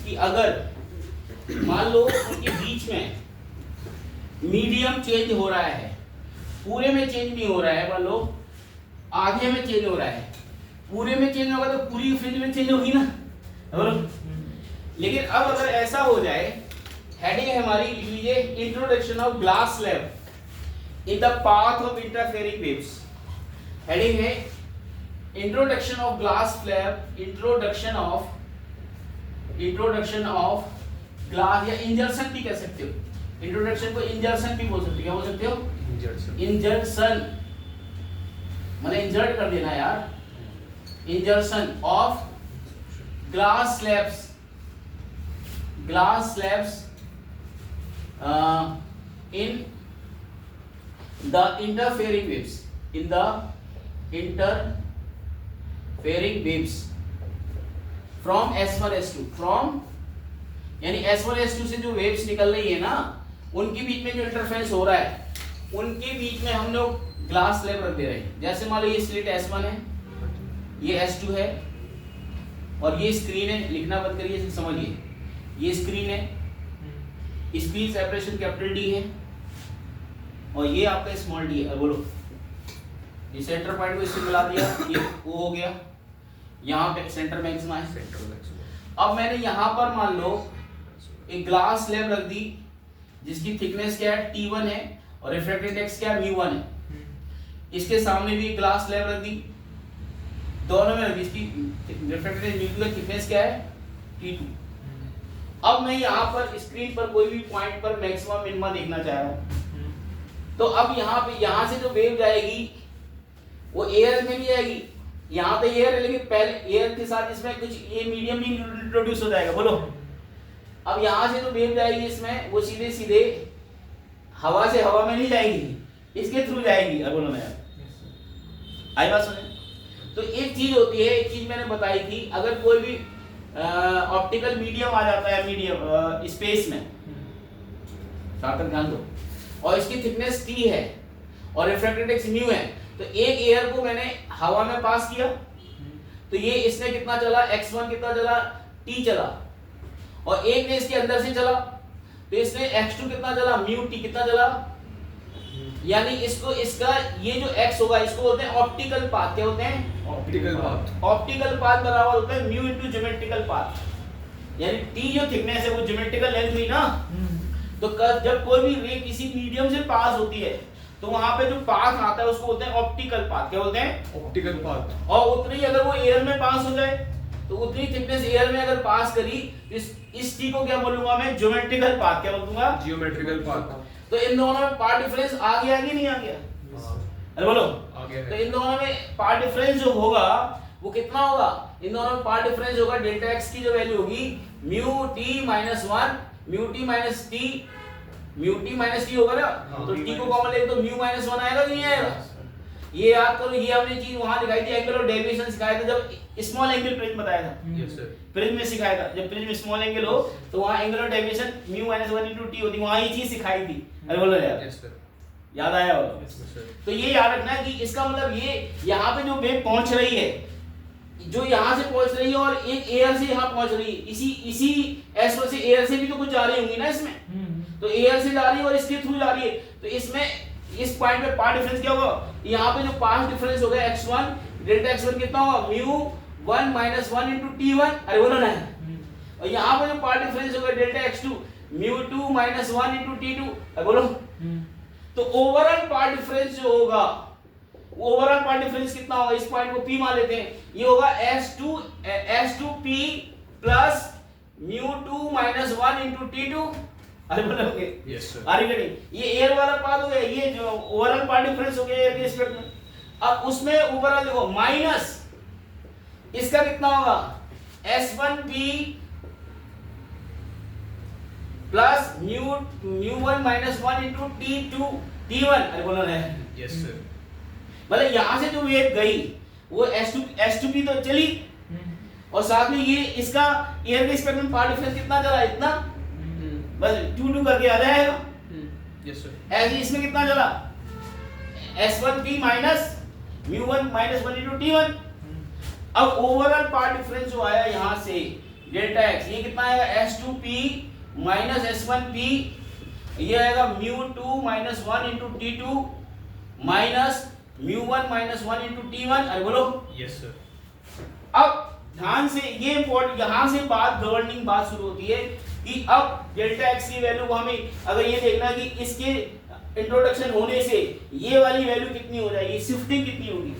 कि अगर मान लो उनके बीच में मीडियम चेंज हो रहा है, पूरे में चेंज नहीं हो रहा है, मान लो आधे में चेंज हो रहा है, पूरे में चेंज होगा तो पूरी फ्रिंज में चेंज होगी ना। लेकिन अब अगर ऐसा हो जाए, हेडिंग है हमारी, लिख लीजिए introduction of glass slab in the path of interfering waves. Heading है introduction of glass slab, introduction of glass, या इंजर्शन भी कह सकते हो। इंट्रोडक्शन को इंजर्शन भी बोल सकते हो। क्या बोल सकते हो? इंजर्शन, मतलब इंजर्ट कर देना यार। इंजर्शन of glass slabs in the interfering waves, in the interfering waves from S1 S2, from यानी S1 S2 से जो वेव्स निकल रही है ना, उनके बीच में जो इंटरफेरेंस हो रहा है, उनके बीच में हम लोग ग्लास स्लैब रख दे रहे हैं। जैसे मान लो ये स्लिट S1 है, ये S2 है, और ये स्क्रीन है। लिखना बंद करिए, समझिए। ये स्क्रीन है, स्क्रीन सेपरेशन कैपिटल डी है, और ये आपका स्मॉल डी है। बोलो, ये सेंटर पॉइंट को इससे मिला दिया, ये वो हो गया, यहाँ पे सेंटर मैक्सिमा है। अब मैंने यहाँ पर मान लो एक ग्लास स्लैब रख दी, जिसकी थिकनेस क्या है? T1 है, और रिफ्रैक्टिव इंडेक्स क्या है? μ1 है। इसके सामने भी एक ग्लास स्लैब रख दी, दोनों में इसकी रिफ्रैक्टिव इंडेक्स की थिकनेस क्या है? T2। अब मैं यहाँ पर स्क्रीन पर कोई भी पॉइंट पर मैक्सिमम मिनिमा देखना चाह रहा हूँ, तो अब यहाँ पे, यहाँ से जो वेव जाएगी वो एयर में नहीं जाएगी। यहाँ पे एयर है, लेकिन पहले एयर के साथ इसमें कुछ ये मीडियम भी इंट्रोड्यूस हो जाएगा। बोलो, अब यहाँ से जो वेव जाएगी इसमें, वो सीधे सीधे हवा से हवा में नहीं जाएगी, इसके थ्रू जाएगी। अब बोलो मैं, आई बात सुने? तो एक चीज होती है, एक चीज मैंने बताई थी, अगर कोई भी ऑप्टिकल मीडियम आ जाता है, मीडियम स्पेस में, सार्थक ध्यान दो, और इसकी थिकनेस T है और रिफ्रैक्टिव इंडेक्स μ है, तो एक एयर को मैंने हवा में पास किया, तो ये इसने कितना चला? x1 कितना चला? T चला, और एक ने इसके अंदर से चला, तो इसने x2 कितना चला? μ T कितना चला? यानी इसको इसका ये जो x होगा इसको बोलते हैं ऑप्टिकल पाथ। क्या होते हैं? Optical path. ऑप्टिकल पाथ बराबर होता है म्यू इनटू ज्योमेट्रिकल पाथ। यानी t जो थिकनेस है वो ज्योमेट्रिकल लेंथ हुई ना, तो जब कोई भी रे किसी मीडियम से पास होती है तो वहां पे जो पाथ आता है उसको बोलते हैं ऑप्टिकल पाथ। क्या बोलते हैं? Optical path. और उतनी अगर वो एयर में पास हो जाए तो उतनी थिकनेस एयर में अगर पास करी तो इस t को क्या बोलूंगा मैं? Geometrical path. क्या बोलूंगा? Geometrical path. तो इन दोनों में पार्ट डिफरेंस आ गया कि नहीं आ गया? अरे बोलो। आ गया तो है। इन दोनों में पार्ट डिफरेंस जो होगा वो कितना होगा? इन दोनों में पार्ट डिफरेंस होगा डेल्टा x की जो वैल्यू होगी mu t minus 1 mu t minus t mu t minus t होगा ना, तो t को कॉमन लेंगे तो म्यू माइनस 1 आएगा कि नहीं आएगा? ये याद करो, ये हमने चीज वहां दिखाई थी एंगल ऑफ डेविएशन सिखाया था जब स्मॉल एंगल प्रिज्म बताया था। Yes sir. प्रिज्म में सिखाया था, जब प्रिज्म स्मॉल एंगल हो तो वहां angle of deviation mu minus 1 into t होती, वहां ये चीज सिखाई थी। अरे बोलो यार, यस सर। याद आया होगा? Yes sir. तो ये याद रखना है कि इसका मतलब ये यहाँ पे जो वेव पहुंच रही है, जो यहाँ से पहुंच रही है और एक एयर से यहाँ पहुंच रही है, इसी S1 से एयर से भी तो कुछ जा रही होंगी ना इसमें, तो एयर से जा रही है और इसके थ्रू जा रही है, तो इसमें इस पॉइंट पे पाथ डिफरेंस क्या होगा? यहाँ पे जो पाथ डिफरेंस होगा x1 डेल्टा x1 कितना होगा? Mu 1 minus 1 into t1। अरे बोलो ना। और यहाँ पे जो पाथ डिफरेंस होगा delta x2 mu 2 minus 1 into t2। अरे बोलो। तो ओवरऑल पार्ट डिफरेंस जो होगा, ओवरऑल पार्ट डिफरेंस कितना होगा? इस पॉइंट को P मान लेते हैं, ये होगा S2P plus mu 2 minus 1 into T2। अरे बोलोगे? Yes sir. अरे नहीं, ये एयर वाला पार्ट हो गया, ये जो ओवरऑल पार्ट डिफरेंस हो गया एयर के रिस्पेक्ट में। अब उसमें ओवरऑल देखो माइनस इसका कितना होगा? S1P plus mu 1 minus 1 into T1। अरे बोलो ना। Yes sir. मतलब यहां से जो वेव गई वो S2P तो चली, और साथ में ये इसका एयर के स्पेक्ट्रम पार्ट डिफरेंस कितना चला? इतना, बस 2 करके आ जाएगा। Yes sir. ऐसे इसमें कितना चला? S1P minus mu 1 minus 1 into T1। अब ओवरऑल पार्ट डिफरेंस जो आया यहां से डेल्टा x, ये कितना आएगा? S2P माइनस S1P, ये आएगा mu 2 minus 1 into T2 minus mu 1 minus 1 into T1। अरे बोलो। Yes sir. अब ध्यान से ये इंपॉर्टेंट, यहां से बात गवर्निंग बात शुरू होती है कि अब डेल्टा x की वैल्यू को हमें अगर ये देखना कि इसके इंट्रोडक्शन होने से ये वाली वैल्यू कितनी हो जाएगी, शिफ्टिंग कितनी होगी,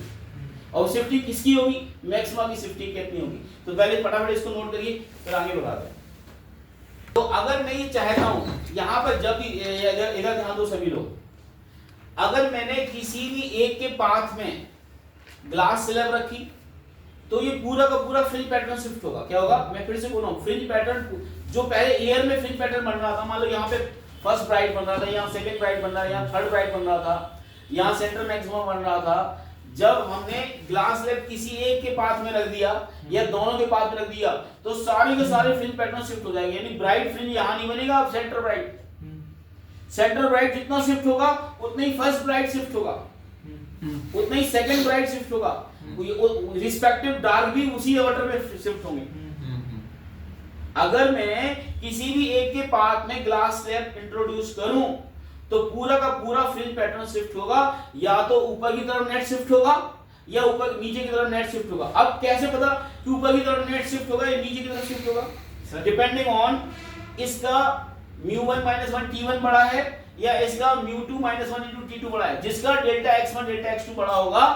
और शिफ्टिंग किसकी होगी? मैक्सिमा की शिफ्टिंग कितनी होगी। तो पहले फटाफट इसको नोट करिए फिर आगे बढ़ाते हैं। तो अगर मैं ये चाहता हूं यहां पर, जब इधर ध्यान दो सभी लोग, अगर मैंने किसी भी एक के पाथ में ग्लास स्लैब रखी तो ये पूरा का पूरा फ्रिंज पैटर्न शिफ्ट होगा। क्या होगा? मैं फिर से बोल रहा हूं, फ्रिंज पैटर्न जो पहले एयर में फ्रिंज पैटर्न बन रहा था, मान लो यहाँ पे फर्स्ट ब्राइट बन रहा था, यहाँ सेकंड ब्राइट बन रहा है, यहाँ थर्ड ब्राइट बन रहा था, यहाँ सेंटर मैक्सिमम बन रहा था, जब हमने ग्लास स्लैब किसी एक के पाथ में रख दिया या दोनों के पाथ में रख दिया तो सारे के सारे फ्रिंज पैटर्न शिफ्ट हो जाएंगे। यानी ब्राइट फ्रिंज यहाँ नहीं बनेगा, अब सेंटर ब्राइट, सेंटर ब्राइट जितना शिफ्ट होगा उतना ही फर्स्ट ब्राइट शिफ्ट होगा, उतना ही सेकंड ब्राइट शिफ्ट होगा, रिस्पेक्टिव डार्क भी उसी ऑर्डर में शिफ्ट होंगे। अगर मैं किसी भी एक के पाथ में ग्लास स्लैब इंट्रोड्यूस करूं तो पूरा का पूरा फ्रिंज पैटर्न शिफ्ट होगा, या तो ऊपर की तरफ नेट शिफ्ट होगा या ऊपर नीचे की तरफ नेट शिफ्ट होगा। अब कैसे पता कि ऊपर की तरफ नेट शिफ्ट होगा या नीचे की तरफ शिफ्ट होगा? डिपेंडिंग ऑन इसका म्यू 1 माइनस 1 T1 बड़ा है या इसका म्यू 2 माइनस 1 इनटू T2 बड़ा है। जिसका डेल्टा x1 डेल्टा x2 बड़ा होगा,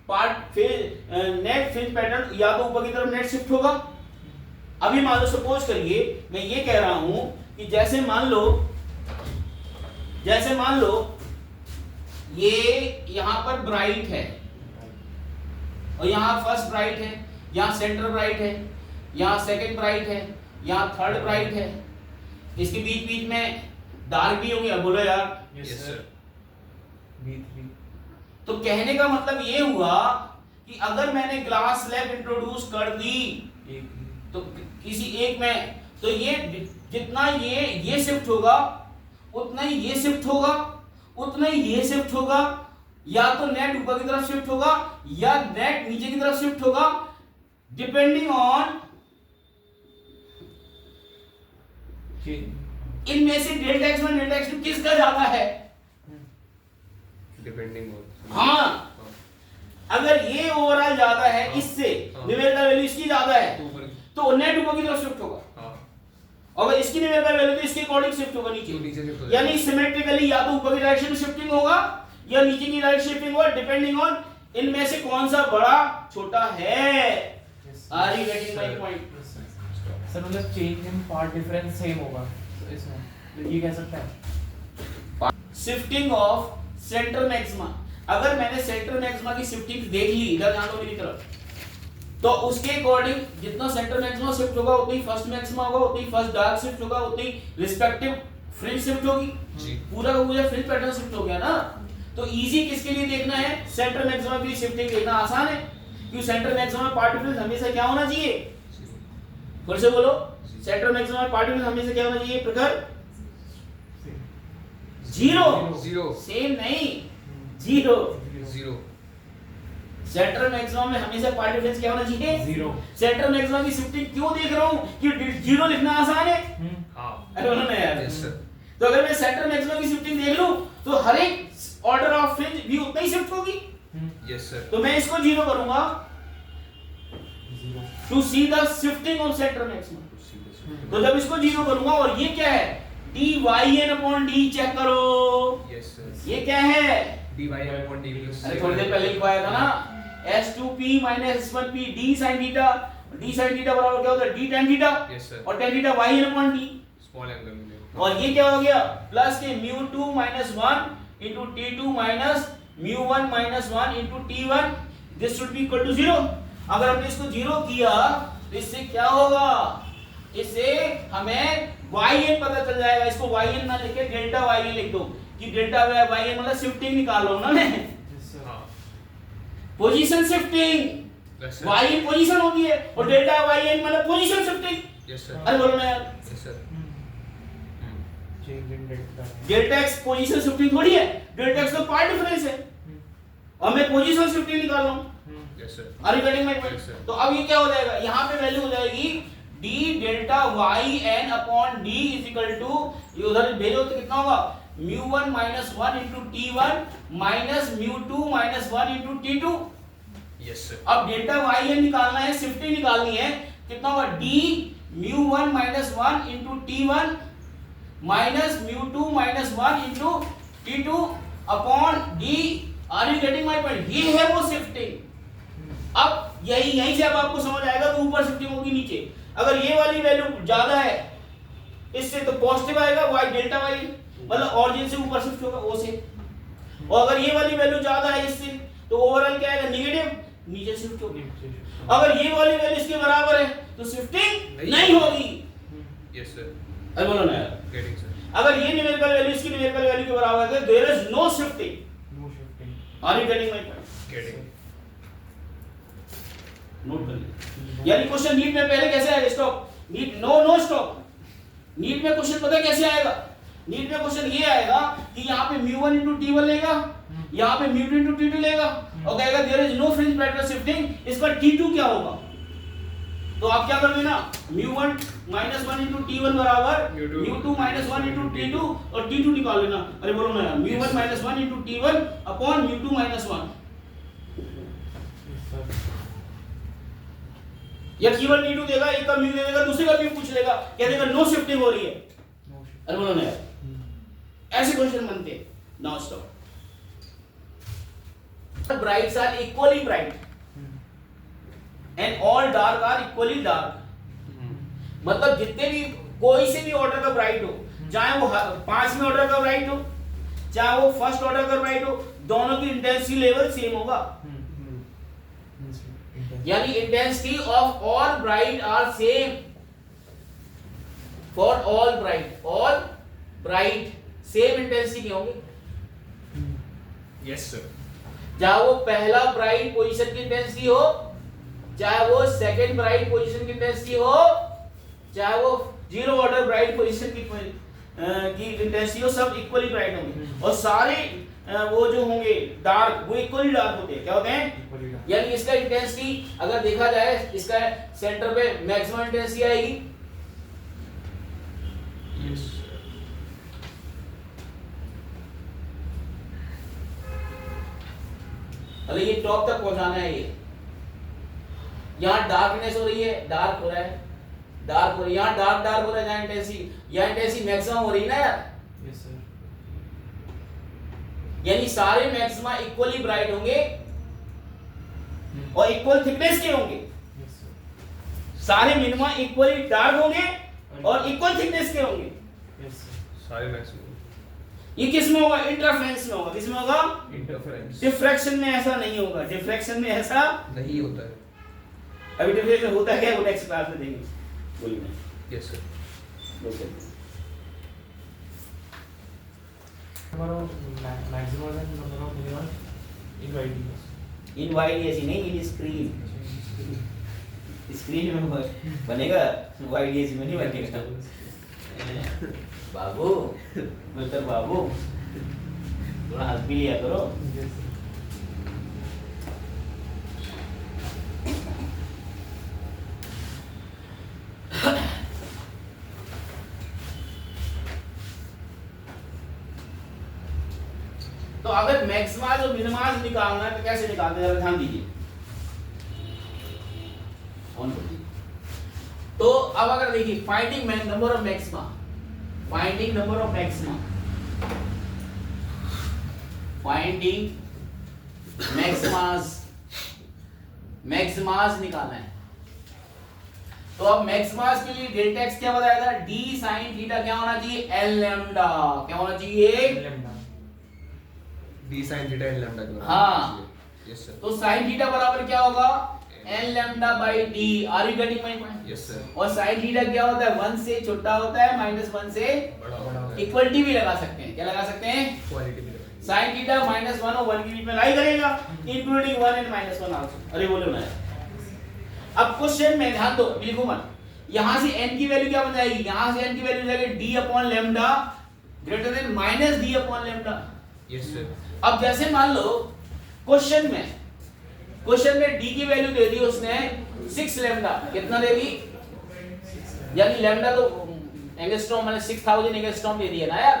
पार्ट नेट फ्रिंज पैटर्न या तो ऊपर की तरफ नेट शिफ्ट होगा। अभी मान लो, सपोज करिए मैं ये कह रहा हूं कि जैसे मान लो ये यहां पर ब्राइट है और यहां फर्स्ट ब्राइट है, यहां सेंटर ब्राइट है, यहां सेकंड ब्राइट है, यहां थर्ड ब्राइट है, इसके बीच बीच में डार्क भी होंगे। अब बोलो यार। Yes sir. V3। तो कहने का मतलब ये हुआ कि अगर मैंने ग्लास स्लैब इंट्रोड्यूस कर दी तो किसी एक में, तो ये जितना ये शिफ्ट होगा उतना ही ये शिफ्ट होगा, उतना ही ये शिफ्ट होगा, या तो नेट ऊपर की तरफ शिफ्ट होगा या नेट नीचे की तरफ शिफ्ट होगा, डिपेंडिंग ऑन इनमें से डेल्टा x1 डेल्टा x2 किसका ज्यादा है। डिपेंडिंग ऑन हाँ, अगर ये ओवरऑल ज्यादा है हाँ, इससे, हाँ, न्यूमेरिकल वैल्यू इसकी ज्यादा है, तो ऊपर तो नेट ऊपर की तरफ शिफ्ट होगा, हाँ और अगर इसकी न्यूमेरिकल वैल्यू तो इसके अकॉर्डिंग शिफ्ट होगा नीचे, तो नीचे शिफ्ट हो यानी सिमेट्रिकली या तो ऊपर की डायरेक्शन में शिफ्टिंग होगा या नीचे की डायरेक्शन शिफ्टिंग होगा, डिपेंडिंग ऑन इनमें से कौन सा बड़ा छोटा है। Are you getting my point? Sir मतलब change in path difference same होगा तो इसमें, तो ये कह सकते हैं शिफ्टिंग ऑफ सेंटर मैक्सिमा, अगर मैंने सेंटर मैक्सिमा की शिफ्टिंग देख ली इधर ध्यान दो मेरी तरफ, तो उसके अकॉर्डिंग जितना सेंटर मैक्सिमा शिफ्ट होगा उतनी फर्स्ट मैक्सिमा होगा, उतनी फर्स्ट डार्क शिफ्ट होगा, उतनी रिस्पेक्टिव फ्रिंज शिफ्ट होगी, जी पूरा का पूरा फ्रिंज पैटर्न शिफ्ट हो गया ना। तो इजी किसके लिए देखना है? सेंटर मैक्सिमा की शिफ्टिंग देखना आसान है, क्योंकि सेंटर मैक्सिमा में पार्ट डिफरेंस हमेशा क्या होना चाहिए? फिर से बोलो, सेंटर मैक्सिमा में पार्ट डिफरेंस हमेशा क्या होना चाहिए प्रखर? जीरो। जीरो सेम नहीं, जीरो। जीरो सेंटर मैक्सिमा में हमेशा पार्ट डिफरेंस क्या होना चाहिए? जीरो। सेंटर मैक्सिमा की शिफ्टिंग क्यों देख रहा हूं कि जीरो लिखना आसान है? हाँ अरे बोलो ना यार। यस सर तो अगर मैं सेंटर मैक्सिमा की शिफ्टिंग देख लूं तो हर एक ऑर्डर ऑफ फ्रिंज भी उतना ही शिफ्ट होगी, यस सर तो मैं इसको जीरो करूंगा to see the shifting of centre maxima. तो जब इसको जीरो करूंगा, और ये क्या है? D y n upon d, check करो यस सर ये क्या है? dy upon dy plus अरे थोड़ी देर पहले लिखवाया था ना, S2p minus S1p d sin theta, d sin theta बराबर क्या होता है? d tan theta, yes sir और tan theta y n upon d, small angle में और ये क्या हो गया? प्लस के mu2 minus 1 into t2 minus mu1 minus 1 into t1, this should be equal to 0। अगर हमने इसको जीरो किया तो इससे क्या होगा? इससे हमें yn पता चल जाएगा। इसको yn ना लिख के डेल्टा yn लिख दो कि डेल्टा yn मतलब शिफ्टिंग निकाल लो ना मैं, हाँ position shifting. Yes sir y position होती है और डेल्टा yn मतलब पोजीशन शिफ्टिंग। यस सर अरे बोलो ना यार, yes sir change in delta delta x position shifting थोड़ी है, डेल्टा x तो पार्ट डिफरेंस है और मैं पोजीशन शिफ्टिंग निकाल रहा हूं। Yes sir are you getting my Yes, point? sir. तो अब ये क्या हो जाएगा? यहाँ पे वैल्यू हो जाएगी d delta yn upon d is equal to, ये उधर भेजो तो कितना होगा? mu1 minus 1 into t1 minus mu2 minus 1 into t2। Yes sir अब डेल्टा yn निकालना है, शिफ्टिंग निकालनी है, कितना होगा? d mu1 minus 1 into t1 minus mu2 minus 1 into t2 upon d। Are you getting my point? ये है वो शिफ्टिंग। अब यहीं से अब आपको समझ आएगा तो ऊपर शिफ्टिंग होगी नीचे। अगर ये वाली वैल्यू ज्यादा है इससे तो पॉजिटिव आएगा y डेल्टा y, मतलब ऑरिजिन से ऊपर शिफ्ट होगा o से, और अगर ये वाली वैल्यू ज्यादा है इससे तो ओवरऑल क्या आएगा? नेगेटिव, नीचे शिफ्ट होगी। अगर ये वाली वैल्यू इसके बराबर है तो शिफ्टिंग नहीं होगी। यस सर अरे बोलो ना यार, गेटिंग सर अगर ये न्यूमेरिकल वैल्यू इसकी न्यूमेरिकल वैल्यू के बराबर है तो there is no shifting. No shifting are you getting my point? Getting note कर लीजिए। यानी क्वेश्चन नीट में पहले कैसे आएगा? Stop, NEET no stop. NEET में क्वेश्चन पता है कैसे आएगा? नीट में क्वेश्चन ये आएगा कि यहाँ पे mu1 into t1 लेगा, यहाँ पे mu2 into t2 लेगा और कहेगा there is no fringe pattern shifting, इसका t2 क्या होगा? तो आप क्या कर देना, mu1 minus 1 into t1 बराबर mu2 minus 1 into t2 और t2 निकाल लेना। अरे बोलो ना यार, mu1 minus 1 into t1 upon mu2 minus 1, या केवल t2 देगा, एक का mu दे देगा, दूसरे का mu पूछ लेगा, कह देगा नो शिफ्टिंग हो रही है। अरे बोलो ना यार, ऐसे क्वेश्चन बनते हैं। Now stop. Brights are equally bright and all dark are equally dark. मतलब जितने भी कोई से भी ऑर्डर का ब्राइट हो, चाहे वो 5वें ऑर्डर का ब्राइट हो, चाहे वो फर्स्ट ऑर्डर का ब्राइट हो, दोनों की इंटेंसिटी लेवल सेम होगा। यानी intensity of all bright are same for all bright same intensity की होंगी। यस सर चाहे वो पहला ब्राइट पोजीशन की इंटेंसिटी हो, चाहे वो सेकंड ब्राइट पोजीशन की इंटेंसिटी हो, चाहे वो जीरो ऑर्डर ब्राइट पोजीशन की इंटेंसिटी हो, सब इक्वली ब्राइट होंगे और सारे वो जो होंगे डार्क वो इक्वली डार्क होते हैं। क्या होते हैं? यानी इसका इंटेंसिटी अगर देखा जाए, इसका सेंटर पे मैक्सिमम इंटेंसिटी आएगी, मतलब ये टॉप तक पहुंचाना है। ये यहाँ डार्कनेस हो रही है, डार्क हो रहा है, डार्क हो रही है, यहाँ डार्क डार्क हो रहा है, यहाँ इंटेंसिटी, यहाँ इंटेंसिटी मैक्सिमम हो रही है ना यार। Yes sir. यानी सारे मैक्सिमा इक्वली ब्राइट होंगे और इक्वल थिकनेस के होंगे। Yes sir. सारे मिनिमा इक्वली डार्क होंगे और इक्वल थिकनेस के होंगे। Yes sir. सारे मैक्सिमम ये किस में होगा? इंटरफेरेंस में होगा। किस में होगा? इंटरफेरेंस। डिफ्रैक्शन में ऐसा नहीं होगा, डिफ्रैक्शन में ऐसा नहीं होता है। अभी डिफ्रैक्शन होता है क्या वो नेक्स्ट क्लास में देंगे। बोलिए। Yes sir. number of maximum and number of minimum in YDS. In YDS नहीं, इन स्क्रीन, स्क्रीन में बनेगा, YDS में नहीं बनेगा। बाबू मिस्टर बाबू थोड़ा हंस भी लिया करो। तो अगर मैक्सिमाज और मिनिमाज निकालना है तो कैसे निकालते हैं, जरा ध्यान दीजिए। ऑन कर दीजिए। तो अब अगर देखिए finding number of maxima, finding number of maxima, finding maximas, maximas निकालना है। तो अब मैक्सिमाज के लिए डेल्टा एक्स क्या बताया था? डी साइन थीटा क्या होना चाहिए? L lambda. क्या होना चाहिए? D sine theta n lambda के बराबर। हाँ। Yes sir. तो साइन थीटा बराबर क्या होगा? N lambda by d. Are you getting my point? Yes sir. और साइन थीटा क्या होता है? 1 से छोटा होता है, -1 से बड़ा होता है। इक्वलिटी भी लगा सकते हैं। क्या लगा सकते हैं? क्वालिटी भी लगेगी। साइन थीटा -1 और 1 के बीच में लाई करेगा, इंक्लूडिंग 1 एंड -1 आल्सो। अरे बोलो ना। अब क्वेश्चन में ध्यान दो, लिखो मत। यहां से n की वैल्यू क्या बन जाएगी? यहां से n की वैल्यू जाएगी d upon lambda greater then -d upon lambda. Yes sir. अब जैसे मान लो क्वेश्चन में d की वैल्यू दे दी उसने 6 लैम्डा। कितना दे दी? यानी लैम्डा तो एंगस्ट्रॉम माने 6000 एंगस्ट्रॉम दे दिया ना यार,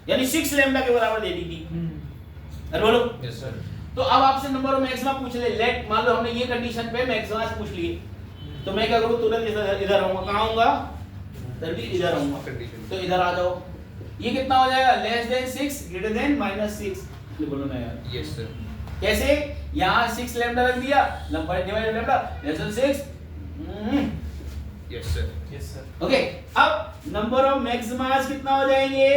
यानी 6 लैम्डा के बराबर दे दी थी। अरे बोलो। Yes sir. तो अब आपसे नंबर ऑफ मैक्सिमा पूछ ले। लेट मान लो हमने ये कंडीशन पे मैक्सिमा पूछ लिए, तो मैं क्या करूं? तुरंत इधर आऊंगा। कहां आऊंगा? तभी इधर आऊंगा। कंडीशन। तो इधर आ जाओ। ये कितना हो जाएगा? Less than 6 greater than -6। ये बोलो ना यार। Yes sir. कैसे? यहां 6 लैम्डा रख दिया, लंबा divide lambda less than 6। Yes sir. Yes sir. Okay. अब नंबर ऑफ मैक्सिमास कितना हो जाएंगे?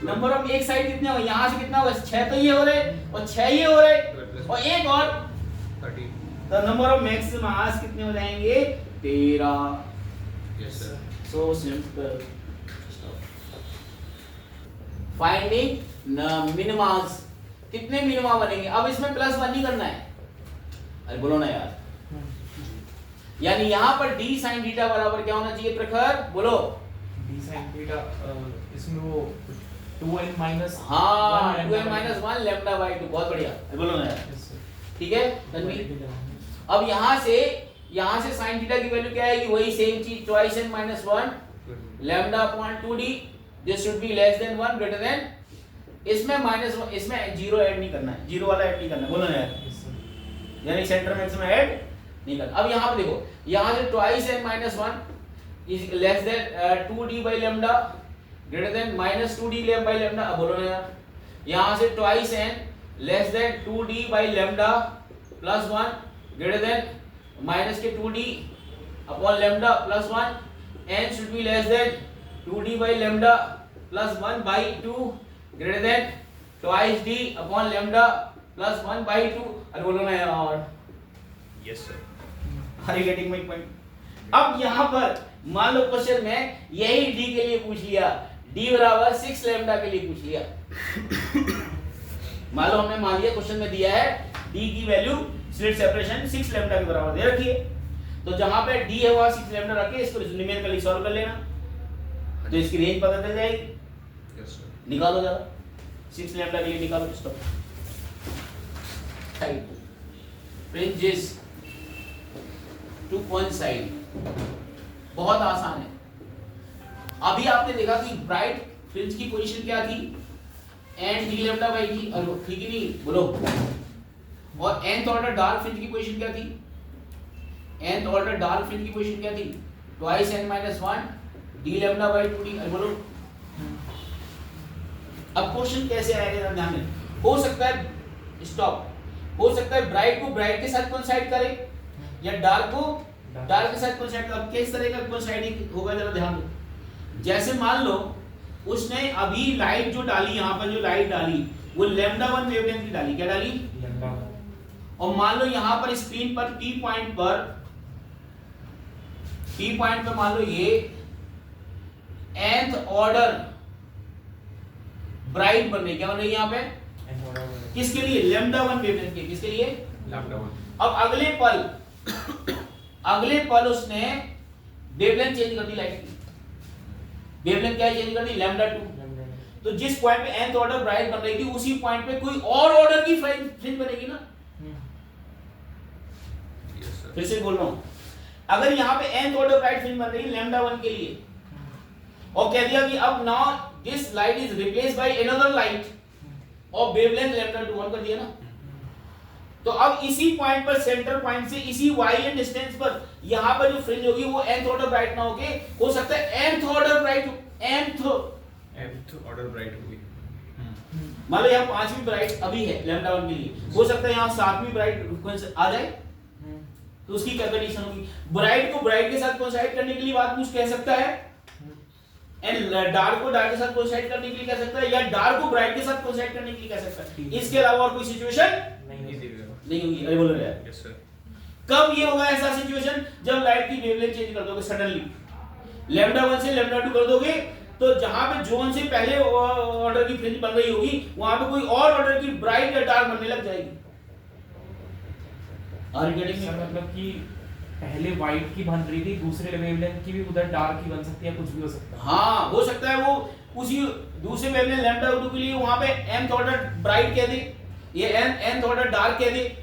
नंबर ऑफ एक साइड कितने होंगे? यहां से कितना होगा? 6 तो ये हो रहे और 6 ये हो रहे और एक और 13। तो नंबर ऑफ मैक्सिमास कितने हो जाएंगे? 13। Yes sir. So simple. Finding मिनिमास। कितने मिनिमा बनेंगे? अब इसमें +1 ही करना है। अरे बोलो ना यार। यानी यहां पर d sin थीटा बराबर क्या होना चाहिए प्रखर? बोलो। d sin थीटा इसमें वो 2n माइनस हाँ 2n-1 लैम्डा बाई 2। बहुत बढ़िया। अरे बोलो ना यार। ठीक है तन्वी। अब यहां से sin थीटा की वैल्यू क्या आएगी? वही सेम चीज, twice n -1 lambda upon 2d। This should be less then 1 greater then. इसमें -1, इसमें 0 ऐड नहीं करना है, 0 वाला ऐड नहीं करना। बोलो ना यार। यानी सेंटर में इसमें ऐड नहीं करना। अब यहां पे देखो, यहां से twice n -1 is less than 2d by lambda greater than -2d by lambda. अब बोलो ना यार। यहां से twice n less than 2d by lambda plus 1 greater than -2d upon lambda plus 1। n should be less than 2d by lambda plus 1 by 2 greater than twice d upon lambda plus 1 by 2। अरे बोलो ना यार। Yes sir. Are you getting my point? अब यहां पर मान लो question में यही d के लिए पूछ लिया, d बराबर 6 लैम्डा के लिए पूछ लिया। मान लो हमने मान लिया क्वेश्चन में दिया है d की वैल्यू स्लिट सेपरेशन 6 लैम्डा के बराबर दे रखी है, तो जहां पे d है वहां 6 लैम्डा रख के इसको न्यूमेरिकली सॉल्व कर लेना, तो इसकी रेंज पता चल जाएगी। Yes sir. निकालो जरा 6 लैम्डा के लिए निकालो इसको। Side fringes to coincide. बहुत आसान है। अभी आपने देखा कि ब्राइट फ्रिंज की पोजीशन क्या थी? And d lambda by d। और ठीक ही नहीं? बोलो। और nth ऑर्डर डार्क फ्रिंज की पोजीशन क्या थी? nth ऑर्डर डार्क फ्रिंज की पोजीशन क्या थी? Twice n minus 1 d lambda by 2d। अरे बोलो अब क्वेश्चन कैसे आएगा ध्यान में। हो सकता है स्टॉप, हो सकता है ब्राइट को ब्राइट के साथ कोइंसाइड करे या डार्क को डार्क के साथ कोइंसाइड करे। अब किस तरह का कोइंसाइडिंग होगा जरा ध्यान दो। जैसे मान लो उसने अभी लाइट जो डाली, यहाँ पर जो लाइट डाली वो लैम्डा 1 वेवलेंथ की डाली। क्या डाली? लैम्डा। और मान लो यहाँ पर स्क्रीन पर P पॉइंट पर मान लो ये nth ऑर्डर ब्राइट बन रही। क्या बन रही है यहाँ पे? किसके लिए? लैम्डा 1 वेवलेंथ के। किसके लिए? लैम्डा 1। अब अगले पल उसने वेवलेंथ चेंज कर दी लाइट की। वेवलेंथ क्या चेंज कर दी? लैम्डा 2। तो जिस पॉइंट पे nth ऑर्डर ब्राइट बन रही थी उसी पॉइंट पे कोई और ऑर्डर की फ्रिंज बनेगी ना। फिर से बोल रहा हूं, अगर यहाँ पे nth ऑर्डर ब्राइट फ्रिंज बन रही है लैम्डा 1 के लिए और कह दिया कि अब now this light is replaced by another light और वेवलेंथ लैम्डा 2 ऑन कर दिया ना, तो अब इसी पॉइंट पर सेंटर पॉइंट से इसी y डिस्टेंस पर यहाँ पर जो फ्रिंज होगी वो nth ऑर्डर ब्राइट ना होके हो सकता है nth order bright nth order bright होगी। मान लो यहाँ 5वीं ब्राइट अभी है लैम्डा 1 के लिए, हो सकता है यहाँ 7वीं ब्राइट आ जाए तो उसकी क्या कंडीशन होगी? ब्राइट को ब्राइट के साथ कोइंसाइड करने के लिए बात कुछ कह सकता है एंड डार्क को डार्क के साथ कोइंसाइड करने के लिए कह सकता है या डार्क को ब्राइट के साथ कोइंसाइड करने के लिए कह सकता है। इसके अलावा और कोई सिचुएशन नहीं होगी। अरे बोलो यार, यस सर। कब ये होगा ऐसा सिचुएशन? जब लाइट की वेवलेंथ चेंज कर दोगे सडनली, लैम्डा 1 से लैम्डा 2 कर दोगे तो जहां पे जोन से पहले ऑर्डर की फ्रिंज बन रही होगी वहां पे कोई और ऑर्डर की ब्राइट या डार्क बनने लग जाएगी। Are you getting? मतलब कि पहले व्हाइट की बन रही थी, दूसरे वेवलेंथ की भी उधर डार्क की बन सकती है, कुछ भी हो सकता है। हाँ, हो सकता है वो उसी दूसरे वेवलेंथ लैम्डा 2 के लिए वहां पे nth ऑर्डर ब्राइट कह दे, ये nth ऑर्डर डार्क कह दे,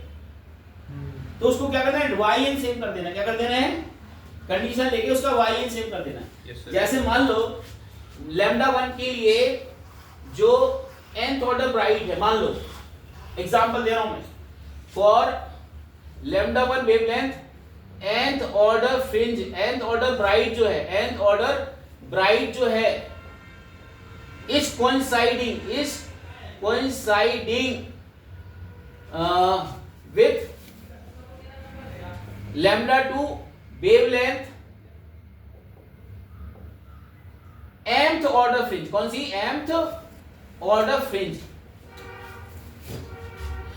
तो उसको क्या करना है? yn सेव कर देना। क्या कर देना है? कंडीशन लेके उसका yn सेव कर देना। yes, जैसे मान लो लैम्डा 1 के लिए जो nth ऑर्डर ब्राइट है, मान लो एग्जांपल दे रहा हूं मैं, for lambda 1 wavelength nth order fringe, nth order bright जो है, nth ऑर्डर ब्राइट जो है is coinciding with lambda 2 wavelength mth order fringe। कौन सी? mth order fringe।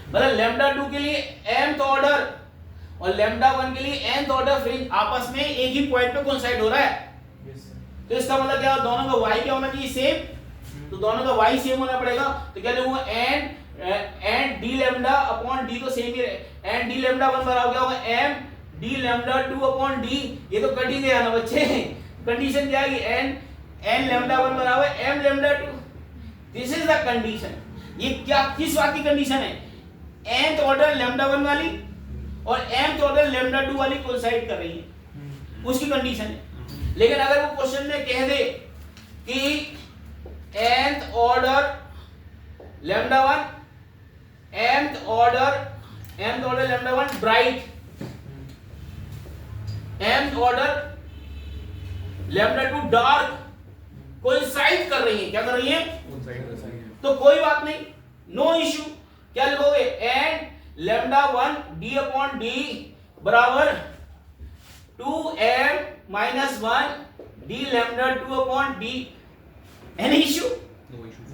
मतलब lambda 2 के लिए mth ऑर्डर और lambda 1 के लिए nth ऑर्डर फ्रिंज आपस में एक ही पॉइंट पे कोइंसाइड हो रहा है। तो इसका मतलब क्या? दोनों का y क्या होना चाहिए? सेम। तो दोनों का y सेम होना पड़ेगा। तो क्या लिखूंगा? And d lambda upon d तो सेम ही है, एंड डी लैम्डा 1 बराबर क्या होगा? M d lambda 2 upon d. ये तो कट ही गया ना बच्चे। कंडीशन क्या है? एन लैम्डा 1 बराबर m lambda 2। This is the condition. ये क्या किस बात की कंडीशन है? nth ऑर्डर लैम्डा 1 वाली और mth ऑर्डर लैम्डा 2 वाली कोइंसाइड कर रही है, उसकी कंडीशन है। लेकिन अगर वो क्वेश्चन में कह दे कि nth order lambda 1 mth order lambda 1 bright, mth order lambda 2 dark coincide कर रही है। क्या कर रही है? तो कोई बात नहीं, नो इश्यू। क्या लिखोगे? And lambda 1 d upon d बराबर 2m minus 1 d lambda 2 upon d. Any issue? No issue.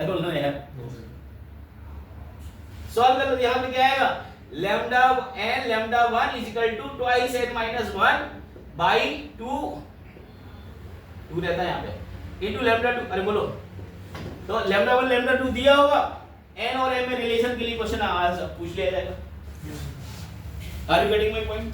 I don't know यार। सॉल्व कर लो। यहां पे क्या आएगा? Lambda n lambda 1 is equal to twice n minus 1 by 2 रहता है यहाँ पे इनटू लैम्डा 2। अरे बोलो, तो लैम्डा 1 लैम्डा 2 दिया होगा, n और m में रिलेशन के लिए क्वेश्चन आज पूछ लिया जाएगा। Are you getting my point?